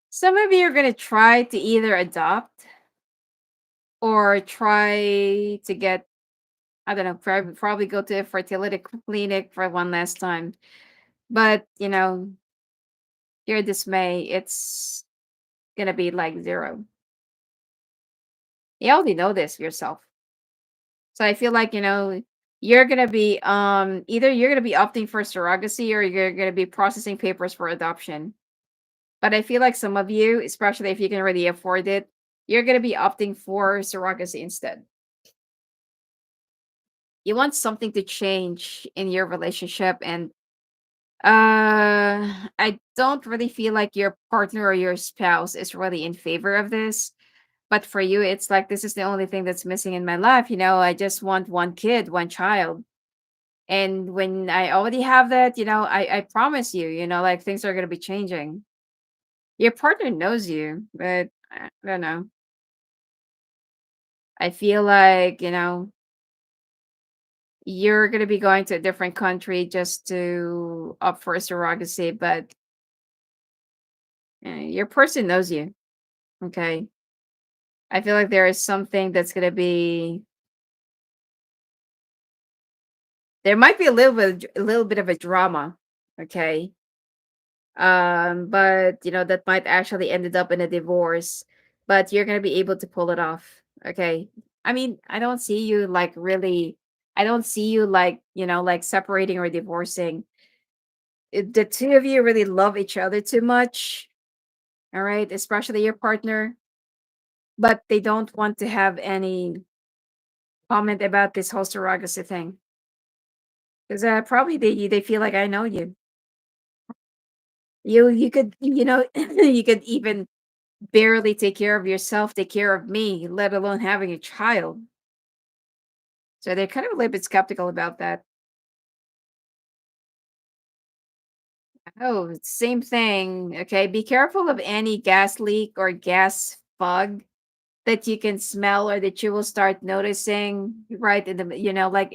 Some of you are going to try to either adopt or try to get, I don't know, probably go to a fertility clinic for one last time. But, your dismay, it's going to be like zero. You already know this yourself. So I feel like, you're going to be, either you're going to be opting for surrogacy or you're going to be processing papers for adoption. But I feel like some of you, especially if you can really afford it, you're going to be opting for surrogacy instead. You want something to change in your relationship, and I don't really feel like your partner or your spouse is really in favor of this. But for you, it's like this is the only thing that's missing in my life. I just want one kid, one child. And when I already have that, I promise you, like things are going to be changing. Your partner knows you, but I don't know. I feel like, you're going to be going to a different country just to opt for surrogacy, but your person knows you. Okay. I feel like there is something that's going to be, there might be a little bit of a drama. Okay. But that might actually ended up in a divorce, but you're going to be able to pull it off. Okay. I mean, I don't see you like really, I don't see you like, like separating or divorcing. The two of you really love each other too much. All right, especially your partner, but they don't want to have any comment about this whole surrogacy thing because probably they feel like I know you. You could you could even barely take care of yourself, take care of me, let alone having a child. So they're kind of a little bit skeptical about that. Oh, same thing. Okay, be careful of any gas leak or gas fog that you can smell or that you will start noticing right in the like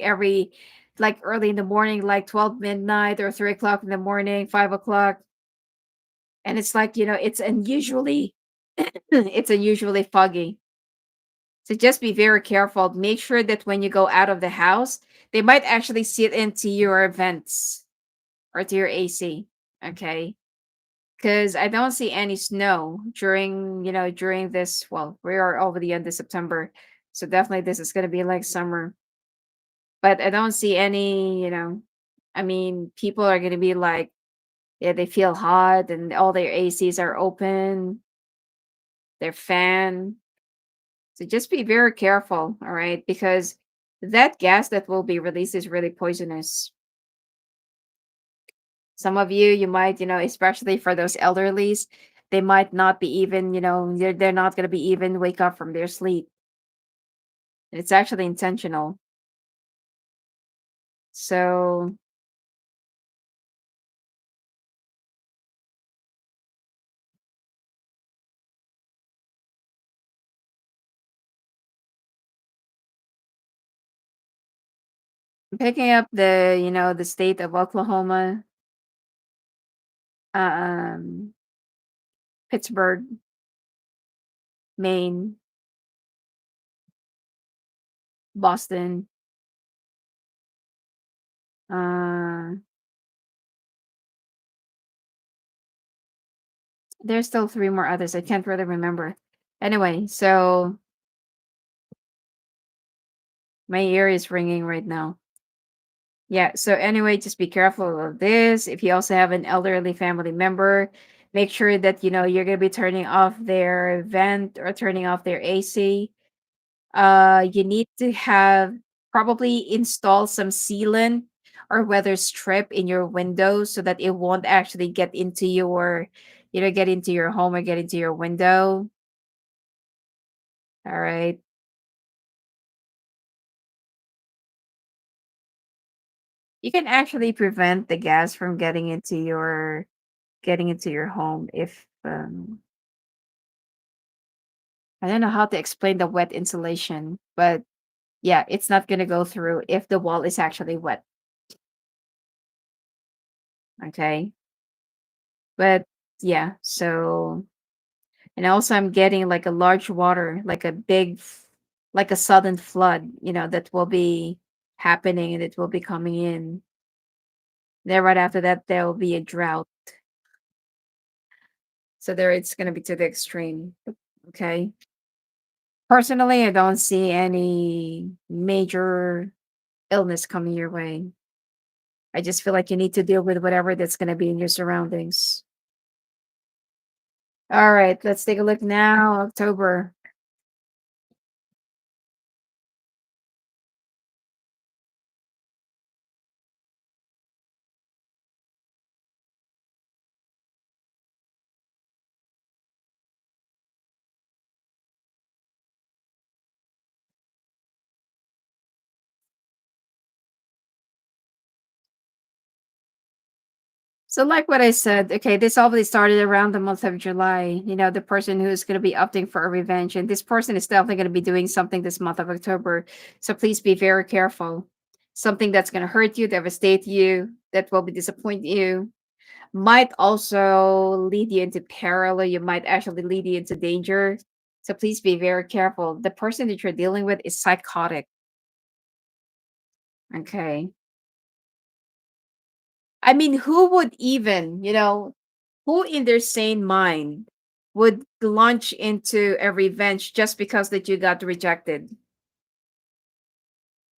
like early in the morning, like 12 midnight or 3 o'clock in the morning, 5 o'clock. And it's like, it's unusually it's unusually foggy. So just be very careful. Make sure that when you go out of the house, they might actually sit into your vents. or to your AC. Okay. Because I don't see any snow during, during this. Well, we are over the end of September. So definitely this is going to be like summer. But I don't see any, I mean, people are going to be like, yeah, they feel hot and all their ACs are open, their fan. So just be very careful, all right? Because that gas that will be released is really poisonous. Some of you, you might, especially for those elderlies, they might not be even, they're not going to be even wake up from their sleep. It's actually intentional. So picking up the state of Oklahoma, um, Pittsburgh, Maine, Boston, uh, there's still three more others. I can't really remember. Anyway, so my ear is ringing right now. Yeah, so anyway, just be careful of this. If you also have an elderly family member, make sure that you're gonna be turning off their vent or turning off their AC. You need to have probably install some sealant or weather strip in your windows so that it won't actually get into your home or get into your window. All right. You can actually prevent the gas from getting into your home if I don't know how to explain the wet insulation, but yeah, it's not going to go through if the wall is actually wet. Okay. But yeah, so, and also I'm getting like a large water, like like a sudden flood, that will be happening and it will be coming in. Then right after that, there will be a drought. So there it's going to be to the extreme. Okay. Personally, I don't see any major illness coming your way. I just feel like you need to deal with whatever that's going to be in your surroundings. All right, let's take a look now. October. So, like what I said, okay, this obviously started around the month of July. The person who's going to be opting for a revenge, and this person is definitely going to be doing something this month of October. So, please be very careful. Something that's going to hurt you, devastate you, that will be disappoint you, might also lead you into peril, or you might actually lead you into danger. So, please be very careful. The person that you're dealing with is psychotic. Okay. I mean, who would even, who in their sane mind would launch into a revenge just because that you got rejected?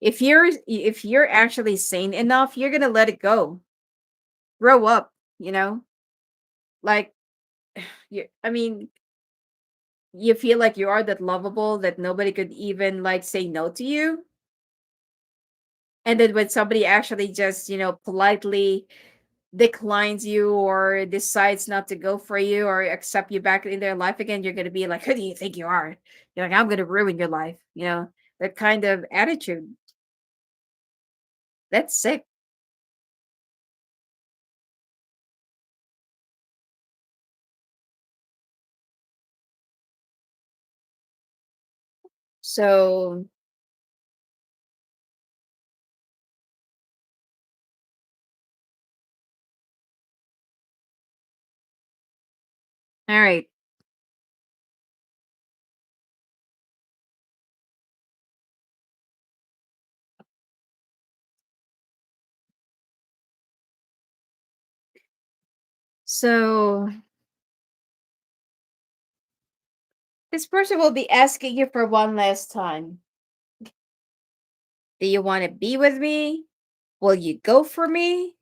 If you're actually sane enough, you're gonna let it go. Grow up, like I mean, you feel like you are that lovable that nobody could even like say no to you. And then when somebody actually just, politely declines you or decides not to go for you or accept you back in their life again, you're going to be like, who do you think you are? You're like, I'm going to ruin your life. That kind of attitude. That's sick. So, all right. So this person will be asking you for one last time. Do you want to be with me? Will you go for me?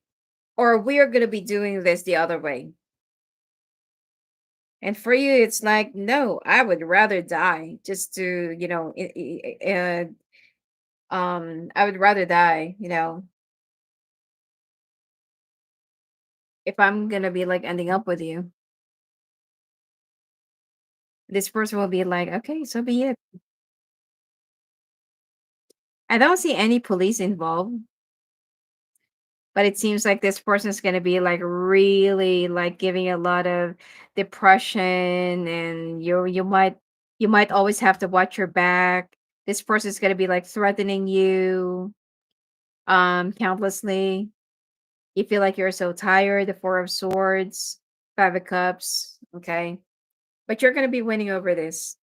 Or we are going to be doing this the other way. And for you, it's like, no, I would rather die just to, I would rather die, if I'm going to be like ending up with you. This person will be like, okay, so be it. I don't see any police involved, but it seems like this person is going to be like really like giving a lot of depression, and you might always have to watch your back. This person is going to be like threatening you countlessly. You feel like you're so tired. The Four of Swords, Five of Cups. Okay. But you're going to be winning over this.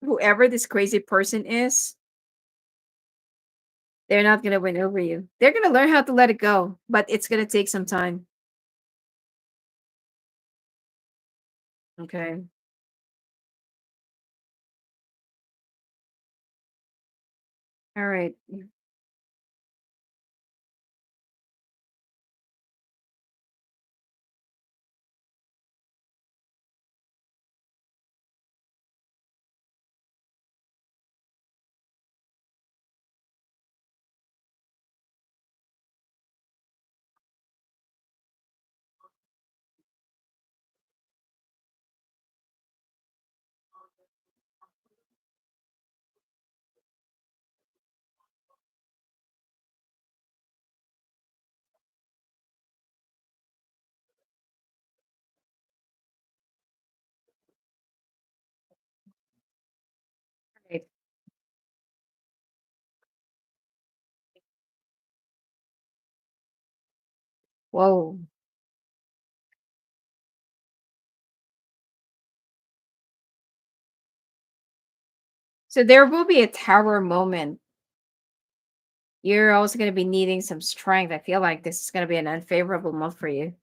Whoever this crazy person is, they're not going to win over you. They're going to learn how to let it go, but it's going to take some time. Okay. All right. Right. Whoa. So there will be a tower moment. You're also going to be needing some strength. I feel like this is going to be an unfavorable month for you.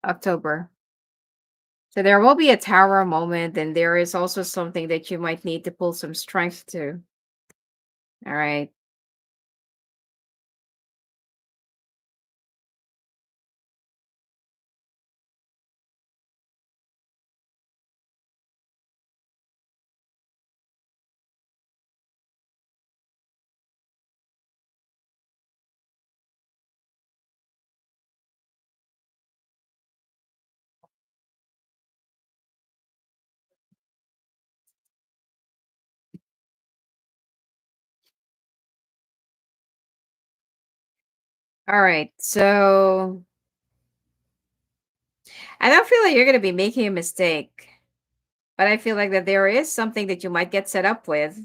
October. So there will be a tower moment, and there is also something that you might need to pull some strength to. All right. All right. So I don't feel like you're going to be making a mistake, but I feel like that there is something that you might get set up with,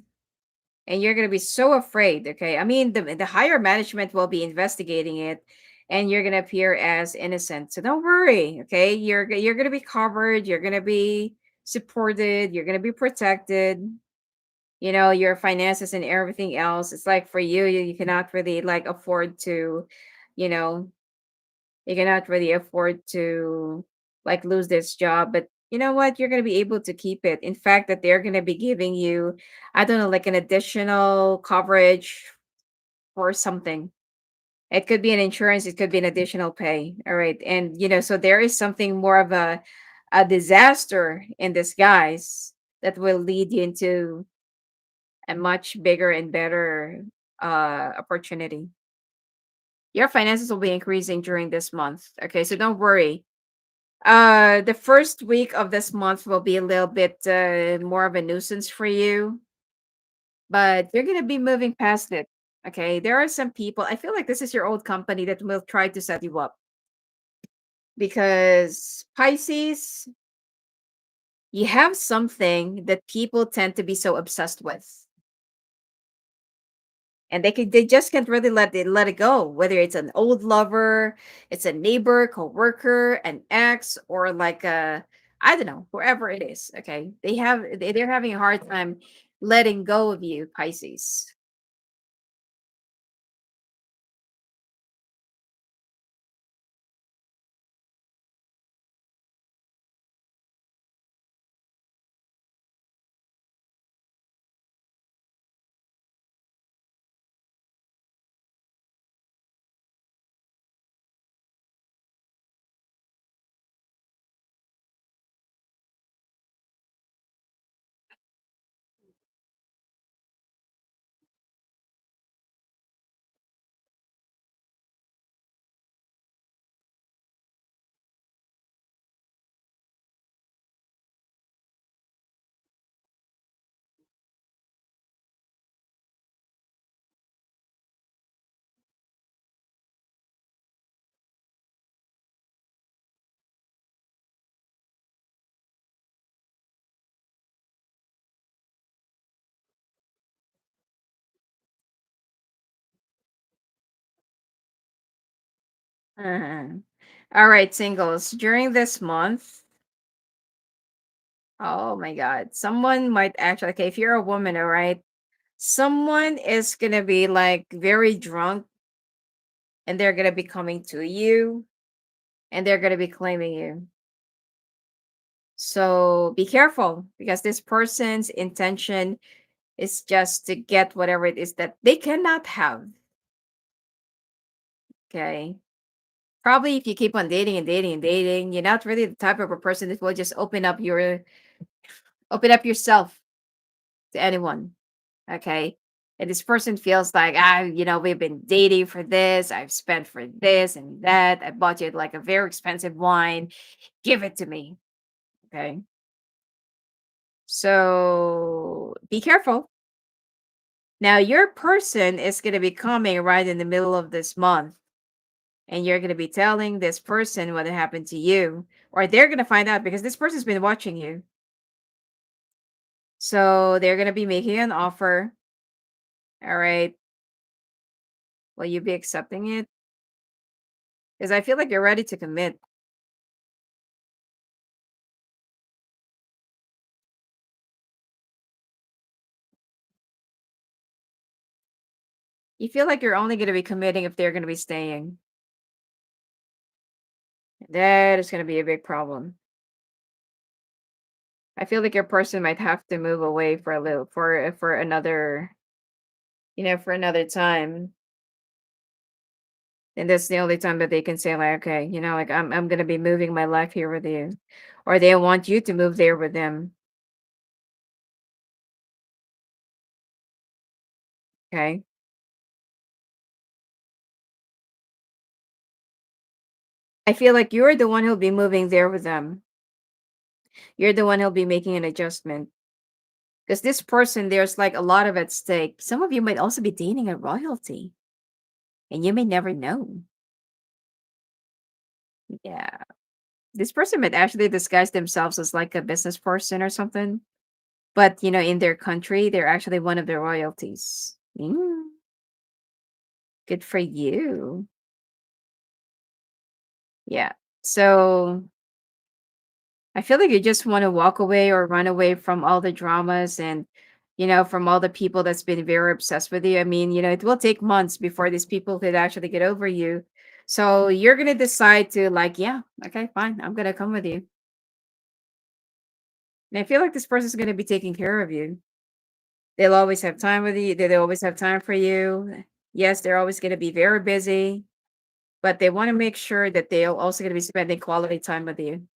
and you're going to be so afraid. Okay. I mean, the higher management will be investigating it, and you're going to appear as innocent. So don't worry. Okay. You're going to be covered. You're going to be supported. You're going to be protected. Your finances and everything else. It's like for you, you cannot really like afford to, you know, you cannot really afford to like lose this job. But you know what? You're going to be able to keep it. In fact, that they're going to be giving you, I don't know, like an additional coverage or something. It could be an insurance, it could be an additional pay. All right. And, so there is something more of a disaster in disguise that will lead you into a much bigger and better opportunity. Your finances will be increasing during this month. Okay, so don't worry. The first week of this month will be a little bit more of a nuisance for you, but you're gonna be moving past it. Okay, there are some people. I feel like this is your old company that will try to set you up because Pisces, you have something that people tend to be so obsessed with, and they just can't really let it go, whether it's an old lover, it's a neighbor, coworker, an ex, or like a, I don't know, whoever it is. Okay, they're having a hard time letting go of you, Pisces. Uh-huh. All right, singles. During this month, oh my God, someone might actually, okay, if you're a woman, all right, someone is going to be like very drunk and they're going to be coming to you and they're going to be claiming you. So be careful because this person's intention is just to get whatever it is that they cannot have. Okay. Probably if you keep on dating and dating and dating, you're not really the type of a person that will just open up yourself to anyone. Okay. And this person feels like, we've been dating for this. I've spent for this and that. I bought you like a very expensive wine. Give it to me. Okay. So be careful. Now, your person is going to be coming right in the middle of this month, and you're going to be telling this person what happened to you, or they're going to find out because this person's been watching you. So they're going to be making an offer. All right. Will you be accepting it? Because I feel like you're ready to commit. You feel like you're only going to be committing if they're going to be staying. That is going to be a big problem. I feel like your person might have to move away for a little for another, for another time. And that's the only time that they can say like, okay, like I'm gonna be moving my life here with you. Or they want you to move there with them. Okay. I feel like you're the one who'll be moving there with them. You're the one who'll be making an adjustment. Because this person, there's like a lot of at stake. Some of you might also be dating a royalty. And you may never know. Yeah. This person might actually disguise themselves as like a business person or something. But in their country, they're actually one of the royalties. Good for you. Yeah. So I feel like you just want to walk away or run away from all the dramas and, from all the people that's been very obsessed with you. I mean, it will take months before these people could actually get over you. So you're going to decide to, like, yeah, okay, fine. I'm going to come with you. And I feel like this person's going to be taking care of you. They'll always have time with you. They'll always have time for you. Yes, they're always going to be very busy, but they want to make sure that they're also going to be spending quality time with you.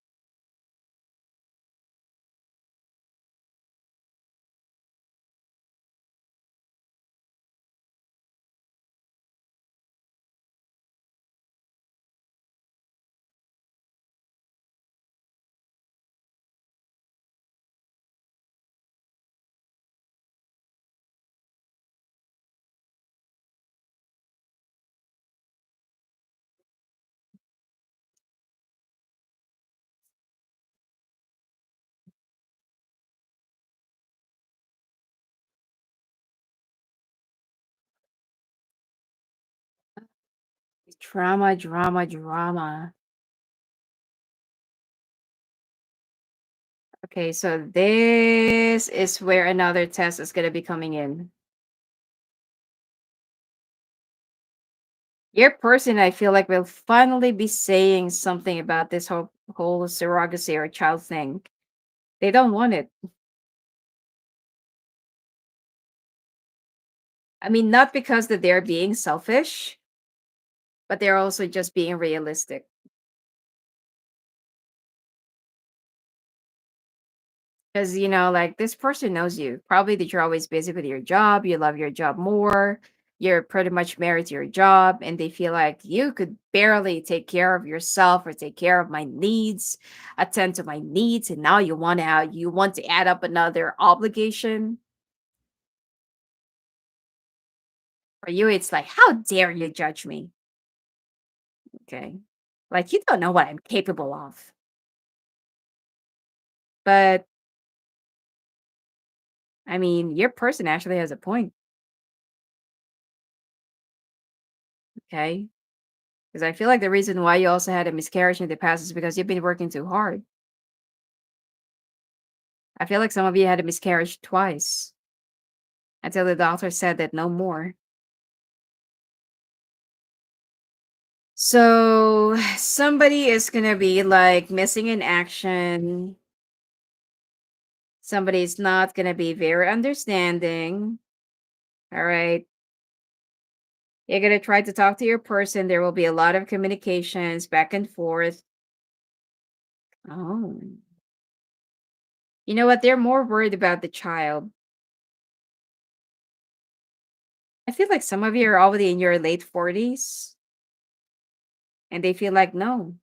Drama, drama, drama. Okay, so this is where another test is going to be coming in. Your person, I feel like, will finally be saying something about this whole surrogacy or child thing. They don't want it. I mean, not because that they're being selfish, but they're also just being realistic. Because, like this person knows you. Probably that you're always busy with your job. You love your job more. You're pretty much married to your job. And they feel like you could barely take care of yourself or take care of my needs, attend to my needs. And now you want to add up another obligation. For you, it's like, how dare you judge me? Okay. Like you don't know what I'm capable of. But I mean, your person actually has a point. Okay. Because I feel like the reason why you also had a miscarriage in the past is because you've been working too hard. I feel like some of you had a miscarriage twice until the doctor said that no more. So somebody is gonna be like missing in action. Somebody is not gonna be very understanding. All right. You're gonna try to talk to your person. There will be a lot of communications back and forth. Oh. You know what? They're more worried about the child. I feel like some of you are already in your late 40s and they feel like no.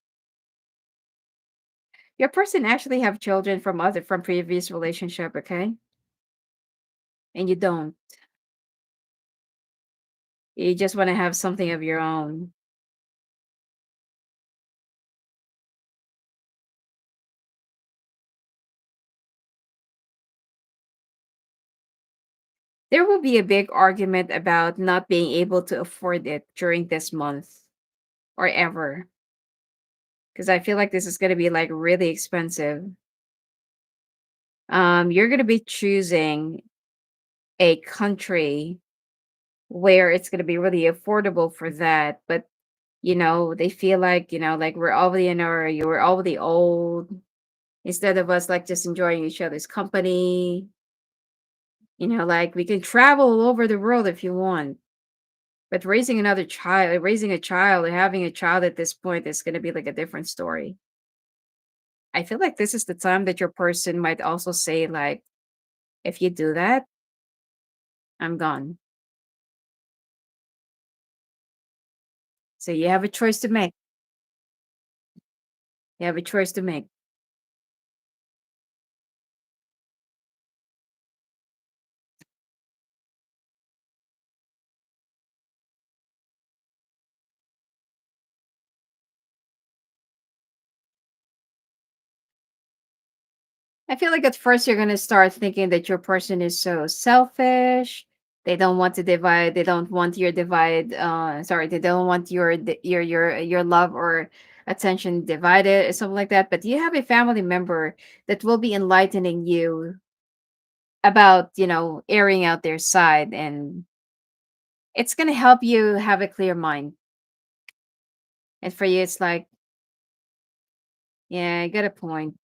Your person actually have children from previous relationship, okay? And you don't. You just want to have something of your own. There will be a big argument about not being able to afford it during this month or ever. Because I feel like this is going to be like really expensive. You're going to be choosing a country where it's going to be really affordable for that. But, they feel like, like we're already you're already old. Instead of us like just enjoying each other's company, like we can travel all over the world if you want. But raising a child or having a child at this point is going to be like a different story. I feel like this is the time that your person might also say, like, if you do that, I'm gone. So you have a choice to make. You have a choice to make. I feel like at first you're gonna start thinking that your person is so selfish. They don't want to divide. They don't want your divide. Sorry, they don't want your love or attention divided or something like that. But you have a family member that will be enlightening you about airing out their side, and it's gonna help you have a clear mind. And for you, it's like, yeah, I got a point.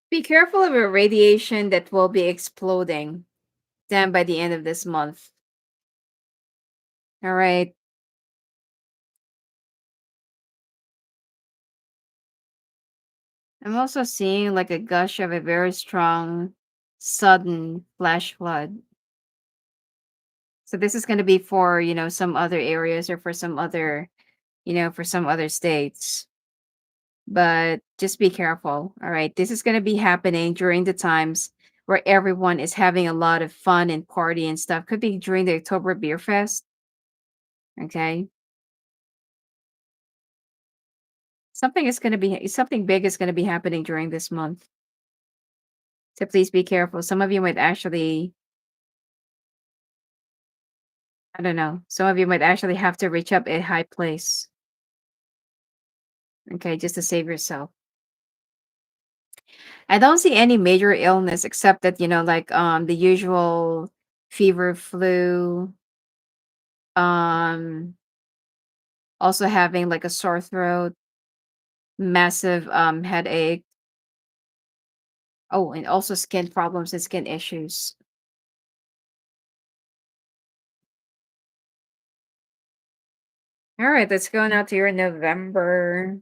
Be careful of a radiation that will be exploding then by the end of this month. All right. I'm also seeing like a gush of a very strong, sudden flash flood. So this is going to be for, some other areas or for some other, for some other states. But just be careful. All right. This is going to be happening during the times where everyone is having a lot of fun and party and stuff. Could be during the October Beer Fest. Okay. Something big is going to be happening during this month. So please be careful. Some of you might actually, I don't know, some of you might actually have to reach up a high place, okay, just to save yourself. I don't see any major illness except that, like the usual fever, flu, um also having like a sore throat, massive headache. Oh, and also skin problems and skin issues. All right, let's go now to your November.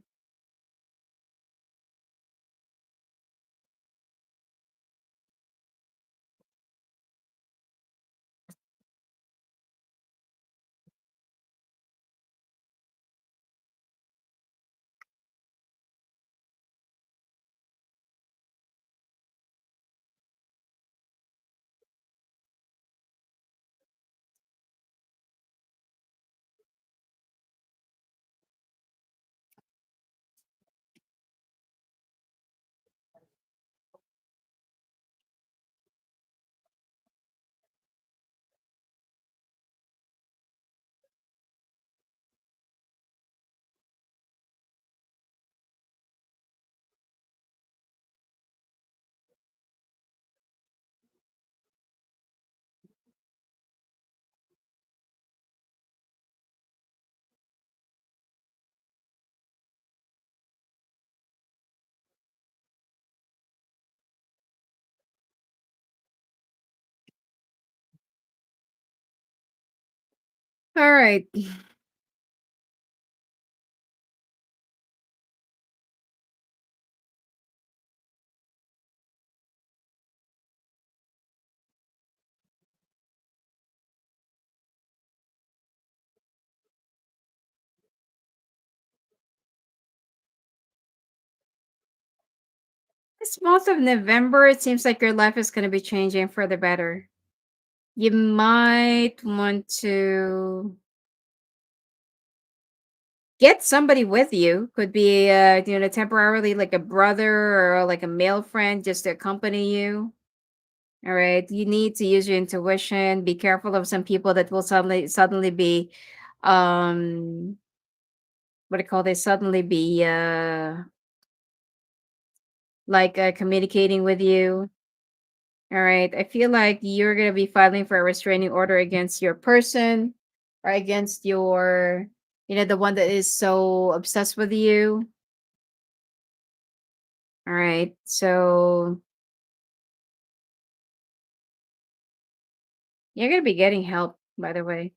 All right. This month of November, it seems like your life is going to be changing for the better. You might want to get somebody with you. Could be, temporarily like a brother or like a male friend just to accompany you. All right. You need to use your intuition. Be careful of some people that will suddenly be, um, what do you call they? Suddenly be, communicating with you. All right. I feel like you're going to be filing for a restraining order against your person or against your, the one that is so obsessed with you. All right. So you're going to be getting help, by the way.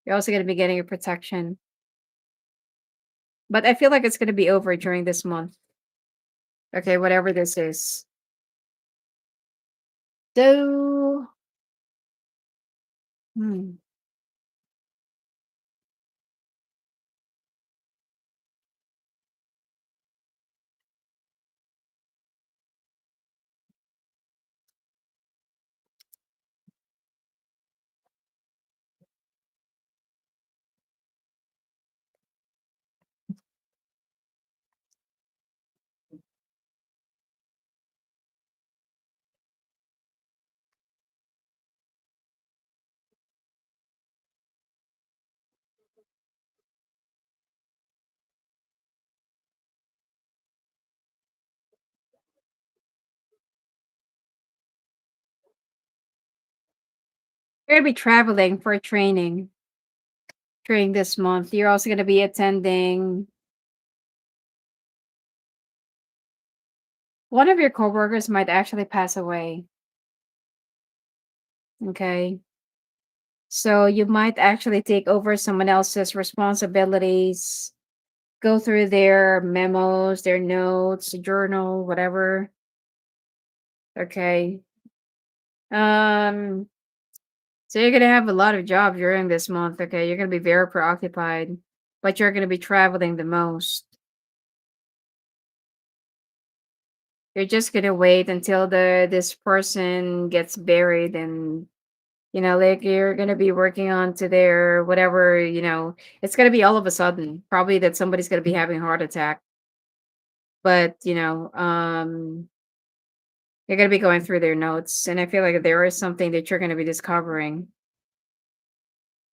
You're also going to be getting a protection. But I feel like it's going to be over during this month. Okay. Whatever this is. So, hmm, you're going to be traveling for training during this month. You're also going to be attending. One of your coworkers might actually pass away. Okay. So you might actually take over someone else's responsibilities, go through their memos, their notes, journal, whatever. Okay. Um, so you're gonna have a lot of jobs during this month. Okay, you're gonna be very preoccupied, but you're gonna be traveling the most. You're just gonna wait until this person gets buried, and like you're gonna be working on to their whatever. It's gonna be all of a sudden. Probably that somebody's gonna be having a heart attack, but you're gonna be going through their notes, and I feel like there is something that you're gonna be discovering.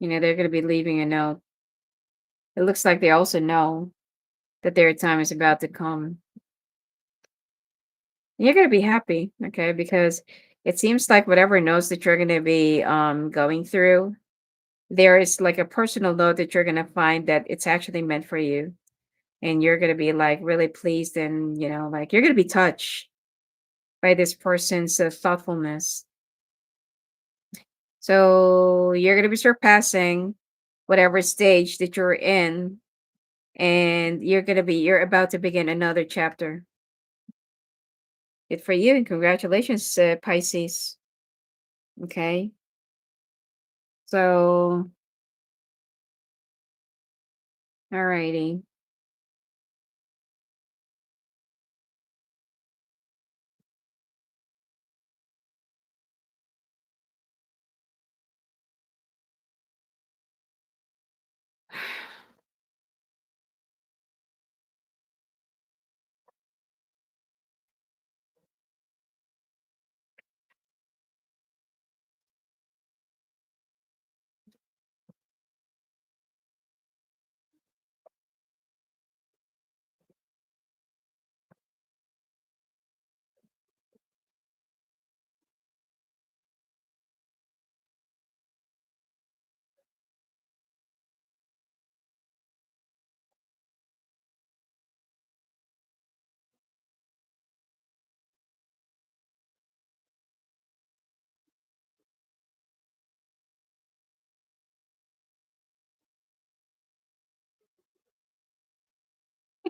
They're gonna be leaving a note. It looks like they also know that their time is about to come. You're gonna be happy, okay, because it seems like whatever notes that you're gonna be going through, there is like a personal note that you're gonna find that it's actually meant for you. And you're gonna be like really pleased, and like you're gonna be touched by this person's thoughtfulness. So you're gonna be surpassing whatever stage that you're in, and you're about to begin another chapter. Good for you, and congratulations, Pisces. Okay. So, alrighty.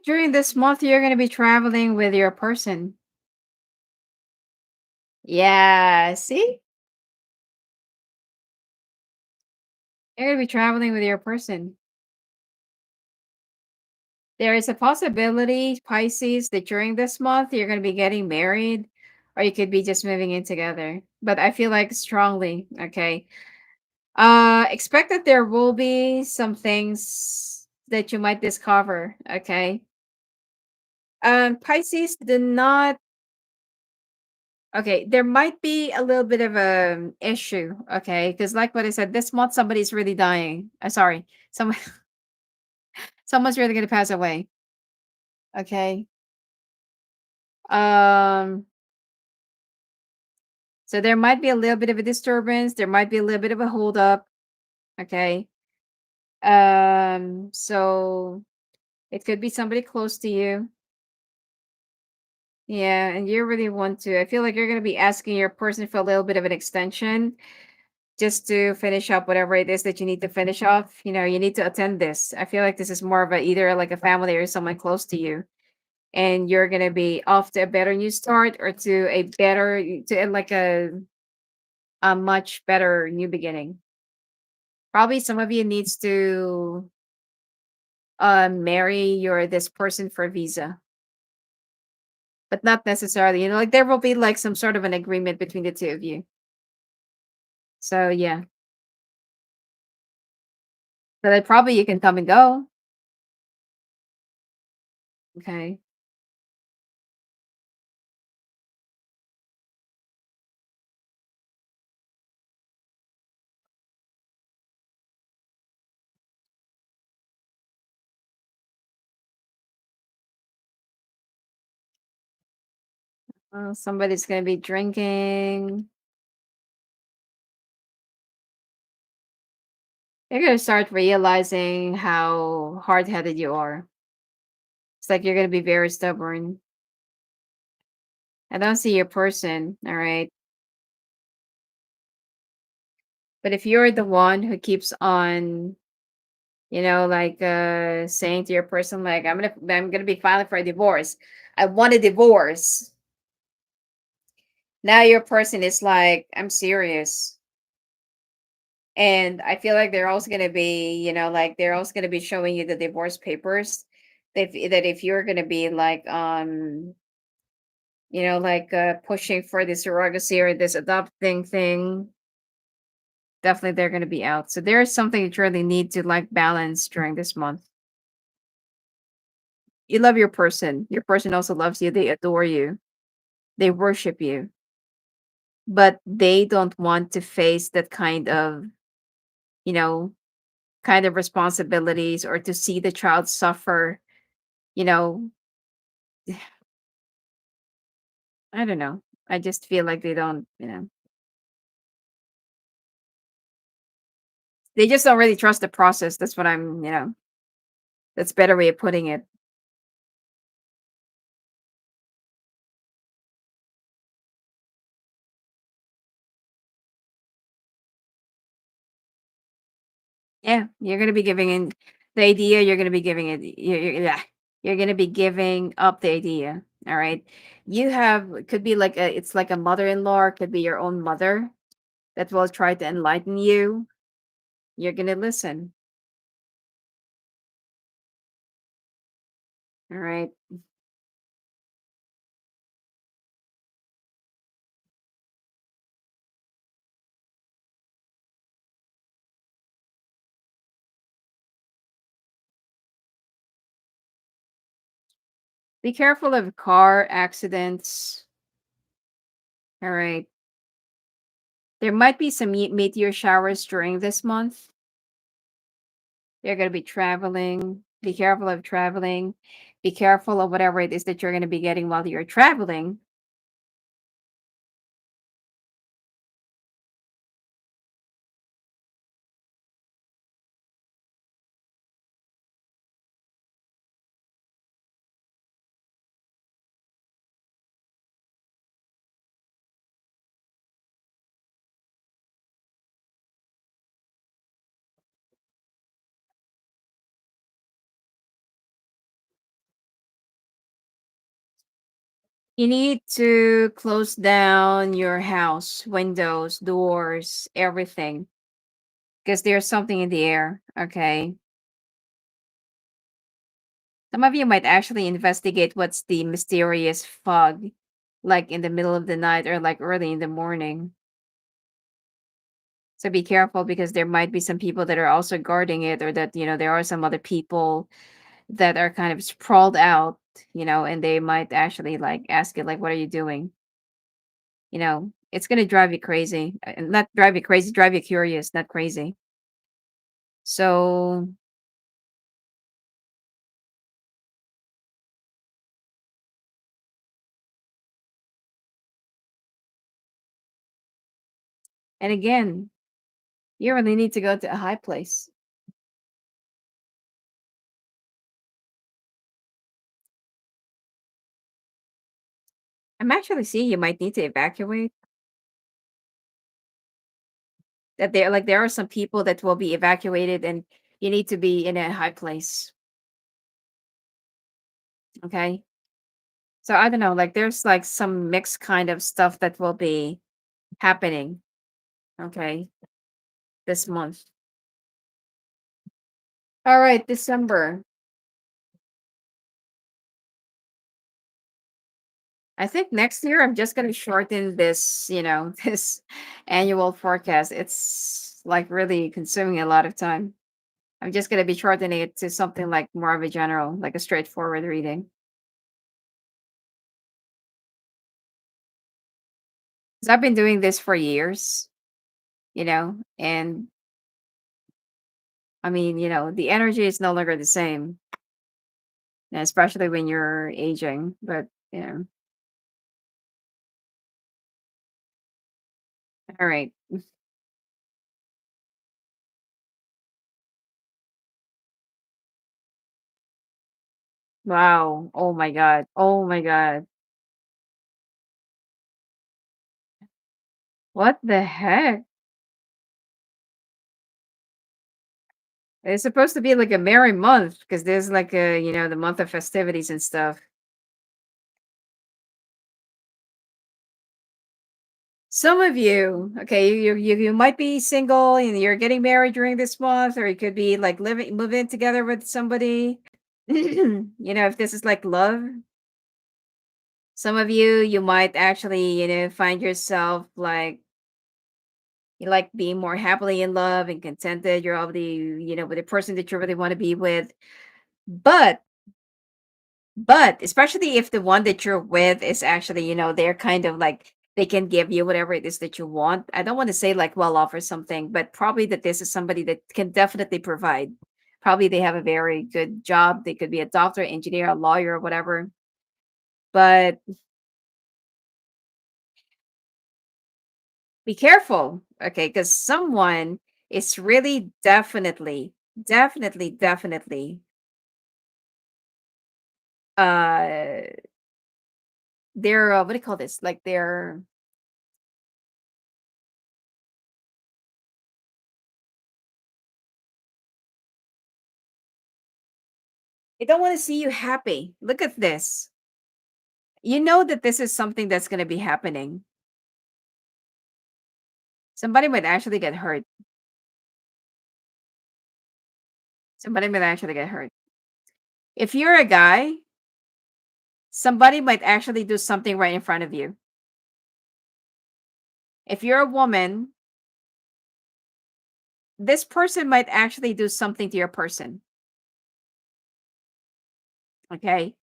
During this month, you're going to be traveling with your person. Yeah, see? You're going to be traveling with your person. There is a possibility, Pisces, that during this month you're going to be getting married, or you could be just moving in together. But I feel like strongly, okay. Expect that there will be some things that you might discover, okay. Pisces, do not. Okay, there might be a little bit of a issue, okay, because like what I said, this month somebody's really dying. Sorry, some someone's really gonna pass away. Okay. Um, so there might be a little bit of a disturbance. There might be a little bit of a hold up. Okay. So it could be somebody close to you. Yeah, and you really want to. I feel like you're gonna be asking your person for a little bit of an extension just to finish up whatever it is that you need to finish off. You need to attend this. I feel like this is more of a either like a family or someone close to you. And you're gonna be off to a better new start or to like a much better new beginning. Probably some of you needs to marry your this person for visa. But not necessarily, like there will be like some sort of an agreement between the two of you. So yeah. So that probably you can come and go. Okay. Somebody's gonna be drinking. You're gonna start realizing how hard-headed you are. It's like you're gonna be very stubborn. I don't see your person, all right? But if you're the one who keeps on, like saying to your person, like, I'm gonna be filing for a divorce. I want a divorce. Now your person is like, I'm serious. And I feel like they're also gonna be, like they're also gonna be showing you the divorce papers. That if you're gonna be like like pushing for this surrogacy or this adopting thing, definitely they're going to be out. So there's something that you really need to like balance during this month. You love your person also loves you, they adore you, they worship you, but they don't want to face that you know kind of responsibilities or to see the child suffer. you know I don't know, I just feel like they don't, they just don't really trust the process. That's what that's a better way of putting it. Yeah, you're gonna be giving in the idea. You're gonna be giving it. Yeah, you're gonna be giving up the idea. All right. You have could be like it's like a mother-in-law. Or could be your own mother that will try to enlighten you. You're gonna listen. All right. Be careful of car accidents. All right. There might be some meteor showers during this month. You're gonna be traveling. Be careful of traveling. Be careful of whatever it is that you're gonna be getting while you're traveling. You need to close down your house, windows, doors, everything, because there's something in the air. Okay. Some of you might actually investigate what's the mysterious fog, like in the middle of the night or like early in the morning. So be careful because there might be some people that are also guarding it, or that, there are some other people that are kind of sprawled out, and they might actually like ask you, like, what are you doing? It's going to drive you crazy. Not drive you crazy, drive you curious, not crazy. So, and again, you really need to go to a high place. I'm actually seeing you might need to evacuate. That there are some people that will be evacuated, and you need to be in a high place. Okay. So I don't know, like there's like some mixed kind of stuff that will be happening. Okay. This month. All right, December. I think next year I'm just gonna shorten this, this annual forecast. It's like really consuming a lot of time. I'm just gonna be shortening it to something like more of a general, like a straightforward reading. Because I've been doing this for years, and I mean, the energy is no longer the same, especially when you're aging. But, all right. Wow. Oh my God. Oh my God. What the heck? It's supposed to be like a merry month because there's like the month of festivities and stuff. Some of you, okay, you might be single and you're getting married during this month, or you could be like moving together with somebody. If this is like love, some of you might actually, find yourself like you like being more happily in love and contented. You're already, with the person that you really want to be with. But especially if the one that you're with is actually, they're kind of like they can give you whatever it is that you want. I don't want to say like well off or something, but probably that this is somebody that can definitely provide. Probably they have a very good job. They could be a doctor, engineer, a lawyer, or whatever. But be careful, okay? Because someone is really definitely uh they're what do you call this? Like they don't want to see you happy. Look at this. You know that this is something that's going to be happening. Somebody might actually get hurt. Somebody might actually get hurt. If you're a guy, somebody might actually do something right in front of you. If you're a woman, this person might actually do something to your person. Okay.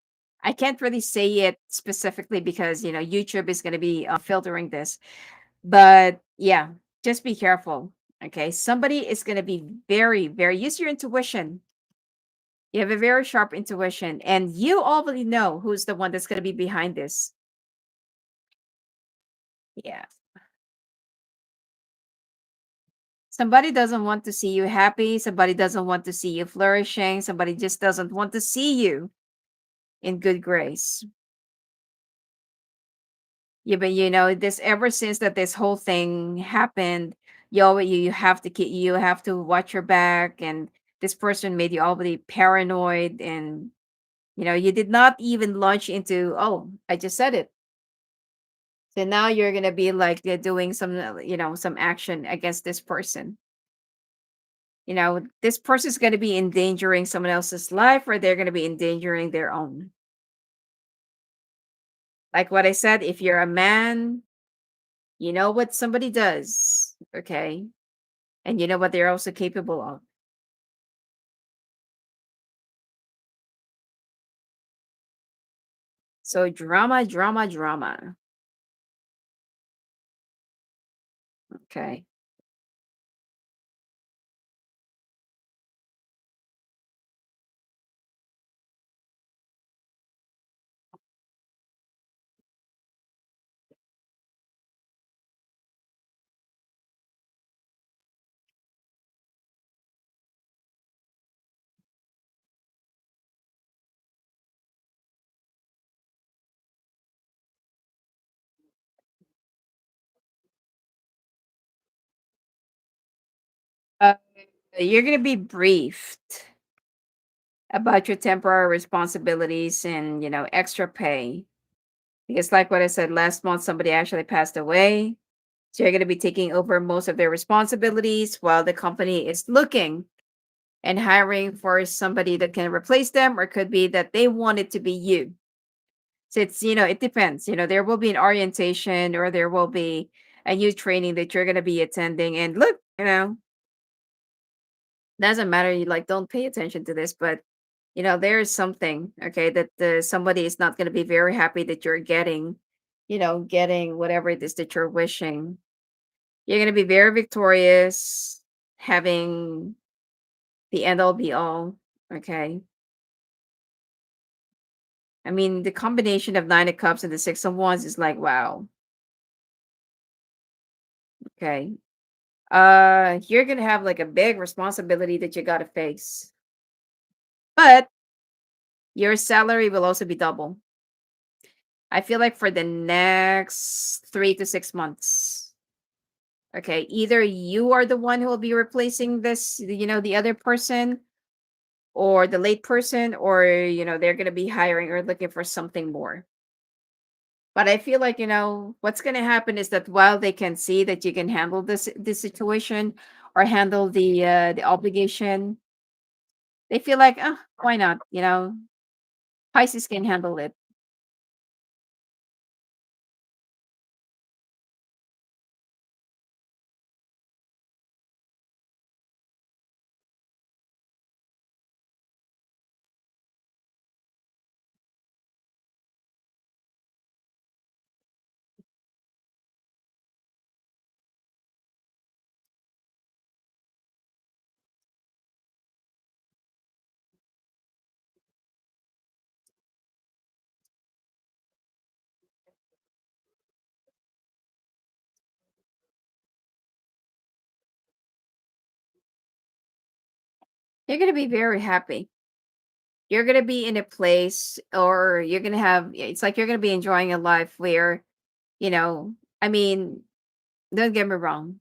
I can't really say it specifically because, YouTube is going to be filtering this. But yeah, just be careful. Okay. Somebody is going to be very, use your intuition. You have a very sharp intuition, and you already know who's the one that's going to be behind this. Yeah. Somebody doesn't want to see you happy. Somebody doesn't want to see you flourishing. Somebody just doesn't want to see you in good grace. Yeah, but this ever since that this whole thing happened, you have to you have to watch your back, and this person made you already paranoid, and you did not even launch into, oh, I just said it. So now you're gonna be like doing some, some action against this person. This person is gonna be endangering someone else's life, or they're gonna be endangering their own. Like what I said, if you're a man, you know what somebody does, okay? And you know what they're also capable of. So drama, drama, drama. Okay. Uh, you're gonna be briefed about your temporary responsibilities and extra pay. Because like what I said last month, somebody actually passed away. So you're gonna be taking over most of their responsibilities while the company is looking and hiring for somebody that can replace them, or could be that they want it to be you. So it depends. There will be an orientation, or there will be a new training that you're going to be attending. And look, doesn't matter. You like, don't pay attention to this, but there is something, okay, that somebody is not going to be very happy that you're getting, getting whatever it is that you're wishing. You're going to be very victorious, having the end all be all. Okay. I mean, the combination of Nine of Cups and the Six of Wands is like, wow. Okay. You're gonna have like a big responsibility that you gotta face. But your salary will also be double. I feel like for the next 3 to 6 months. Okay. Either you are the one who will be replacing this, the other person, or the late person, or they're gonna be hiring or looking for something more. But I feel like, what's going to happen is that while they can see that you can handle this situation, or handle the obligation, they feel like, oh, why not? Pisces can handle it. You're going to be very happy. You're going to be in a place, or you're going to have, it's like you're going to be enjoying a life where, you know, I mean, don't get me wrong.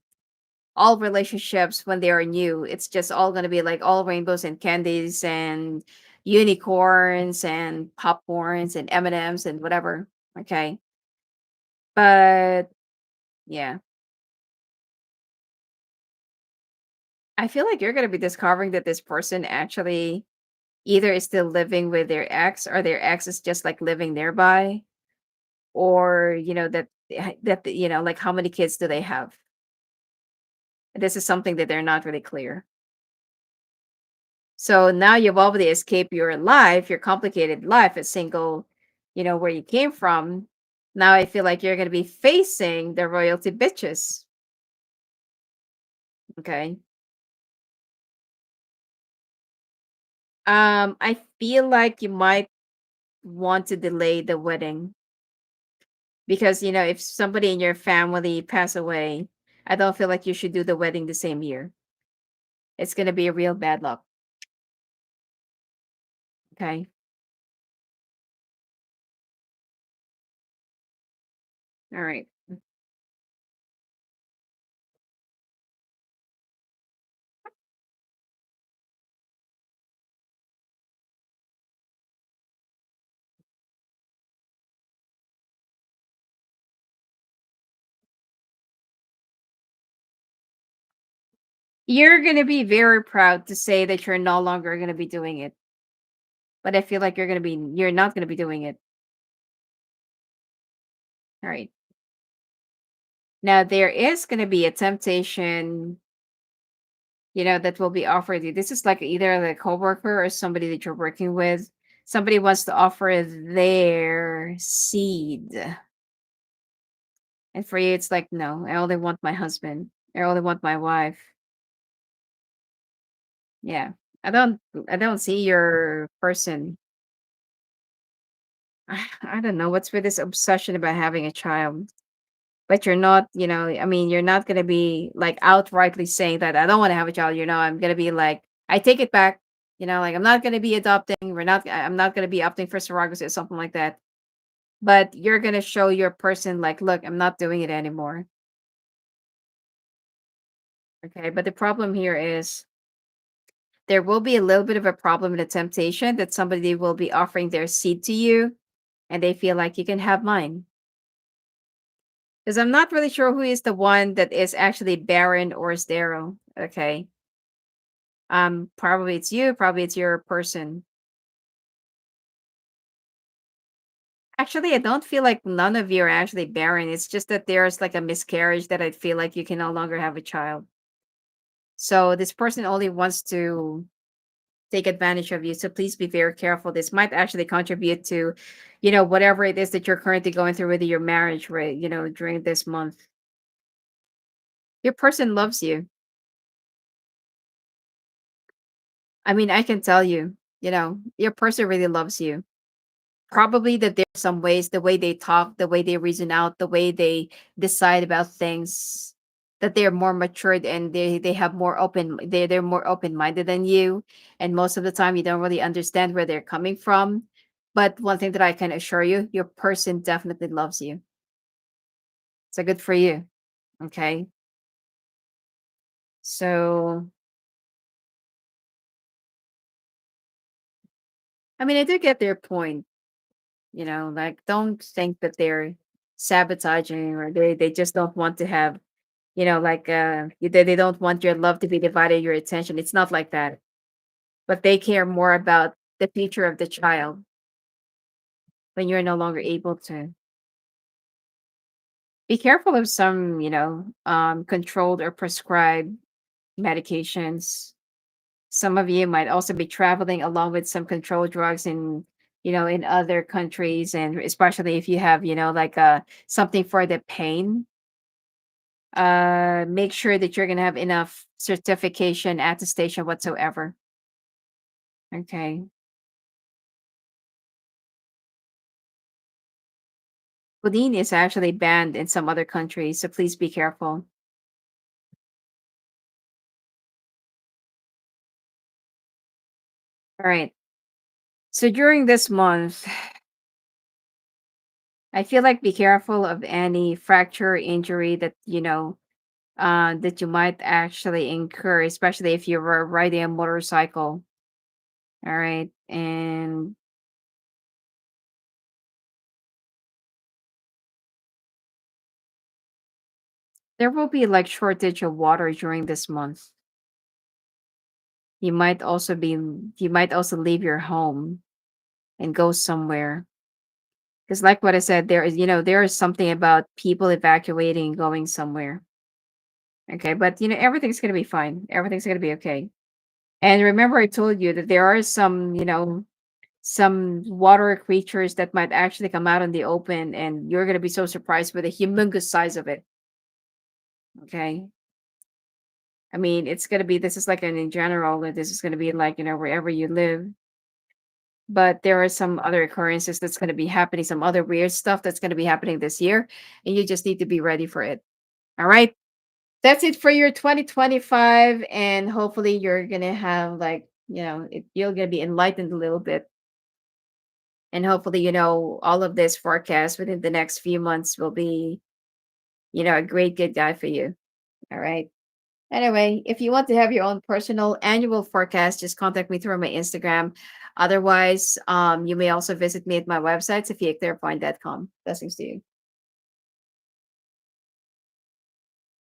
All relationships, when they are new, it's just all going to be like all rainbows and candies and unicorns and popcorns and M&Ms and M's and whatever. Okay. But yeah, I feel like you're going to be discovering that this person actually either is still living with their ex, or their ex is just like living nearby, or like how many kids do they have. This is something that they're not really clear. So now you've already escaped your life, your complicated life as single, where you came from. Now I feel like you're going to be facing the royalty bitches. Okay. I feel like you might want to delay the wedding, because, if somebody in your family pass away, I don't feel like you should do the wedding the same year. It's going to be a real bad luck. Okay. All right. You're gonna be very proud to say that you're no longer gonna be doing it, but I feel like you're not gonna be doing it. All right. Now there is gonna be a temptation, that will be offered you. This is like either a coworker or somebody that you're working with. Somebody wants to offer their seed. And for you, it's like, no, I only want my husband. I only want my wife. Yeah. I don't I don't see your person. I don't know what's with this obsession about having a child. But you're not, I mean, you're not gonna be like outrightly saying that I don't want to have a child, I'm gonna be like, I take it back, like I'm not gonna be adopting, I'm not gonna be opting for surrogacy or something like that. But you're gonna show your person like, look, I'm not doing it anymore. Okay. But the problem here is there will be a little bit of a problem and a temptation that somebody will be offering their seed to you and they feel like you can have mine. Because I'm not really sure who is the one that is actually barren or sterile. Okay. Probably it's you, probably it's your person. Actually, I don't feel like none of you are actually barren. It's just that there's like a miscarriage that I feel like you can no longer have a child. So this person only wants to take advantage of you. So please be very careful. This might actually contribute to, whatever it is that you're currently going through with your marriage, right? During this month. Your person loves you. I mean, I can tell you, your person really loves you. Probably that there's some ways, the way they talk, the way they reason out, the way they decide about things, that they're more matured and they have more open they're more open-minded than you. And most of the time you don't really understand where they're coming from. But one thing that I can assure you, your person definitely loves you. So good for you. Okay. So I mean I do get their point, like don't think that they're sabotaging or they just don't want to have like they don't want your love to be divided, your attention. It's not like that. But they care more about the future of the child when you're no longer able to. Be careful of some, controlled or prescribed medications. Some of you might also be traveling along with some controlled drugs in other countries, and especially if you have, like something for the pain. Make sure that you're gonna have enough certification, attestation whatsoever. Okay. Codeine is actually banned in some other countries, so please be careful. All right. So during this month, I feel like be careful of any fracture, injury that you might actually incur, especially if you were riding a motorcycle. All right. And there will be like shortage of water during this month. You might also leave your home and go somewhere. Because like what I said, there is something about people evacuating, going somewhere. Okay, but everything's gonna be fine. Everything's gonna be okay. And remember, I told you that there are some water creatures that might actually come out in the open, and you're gonna be so surprised with the humongous size of it. Okay, I mean, it's gonna be this is like an in general, that this is gonna be like wherever you live. But there are some other occurrences that's gonna be happening, some other weird stuff that's gonna be happening this year, and you just need to be ready for it. All right. That's it for your 2025, and hopefully you're gonna have like you're gonna be enlightened a little bit, and hopefully all of this forecast within the next few months will be a great good guy for you. All right. Anyway, if you want to have your own personal annual forecast, just contact me through my Instagram. Otherwise, you may also visit me at my website, sophiaclairvoyant.com. Blessings to you.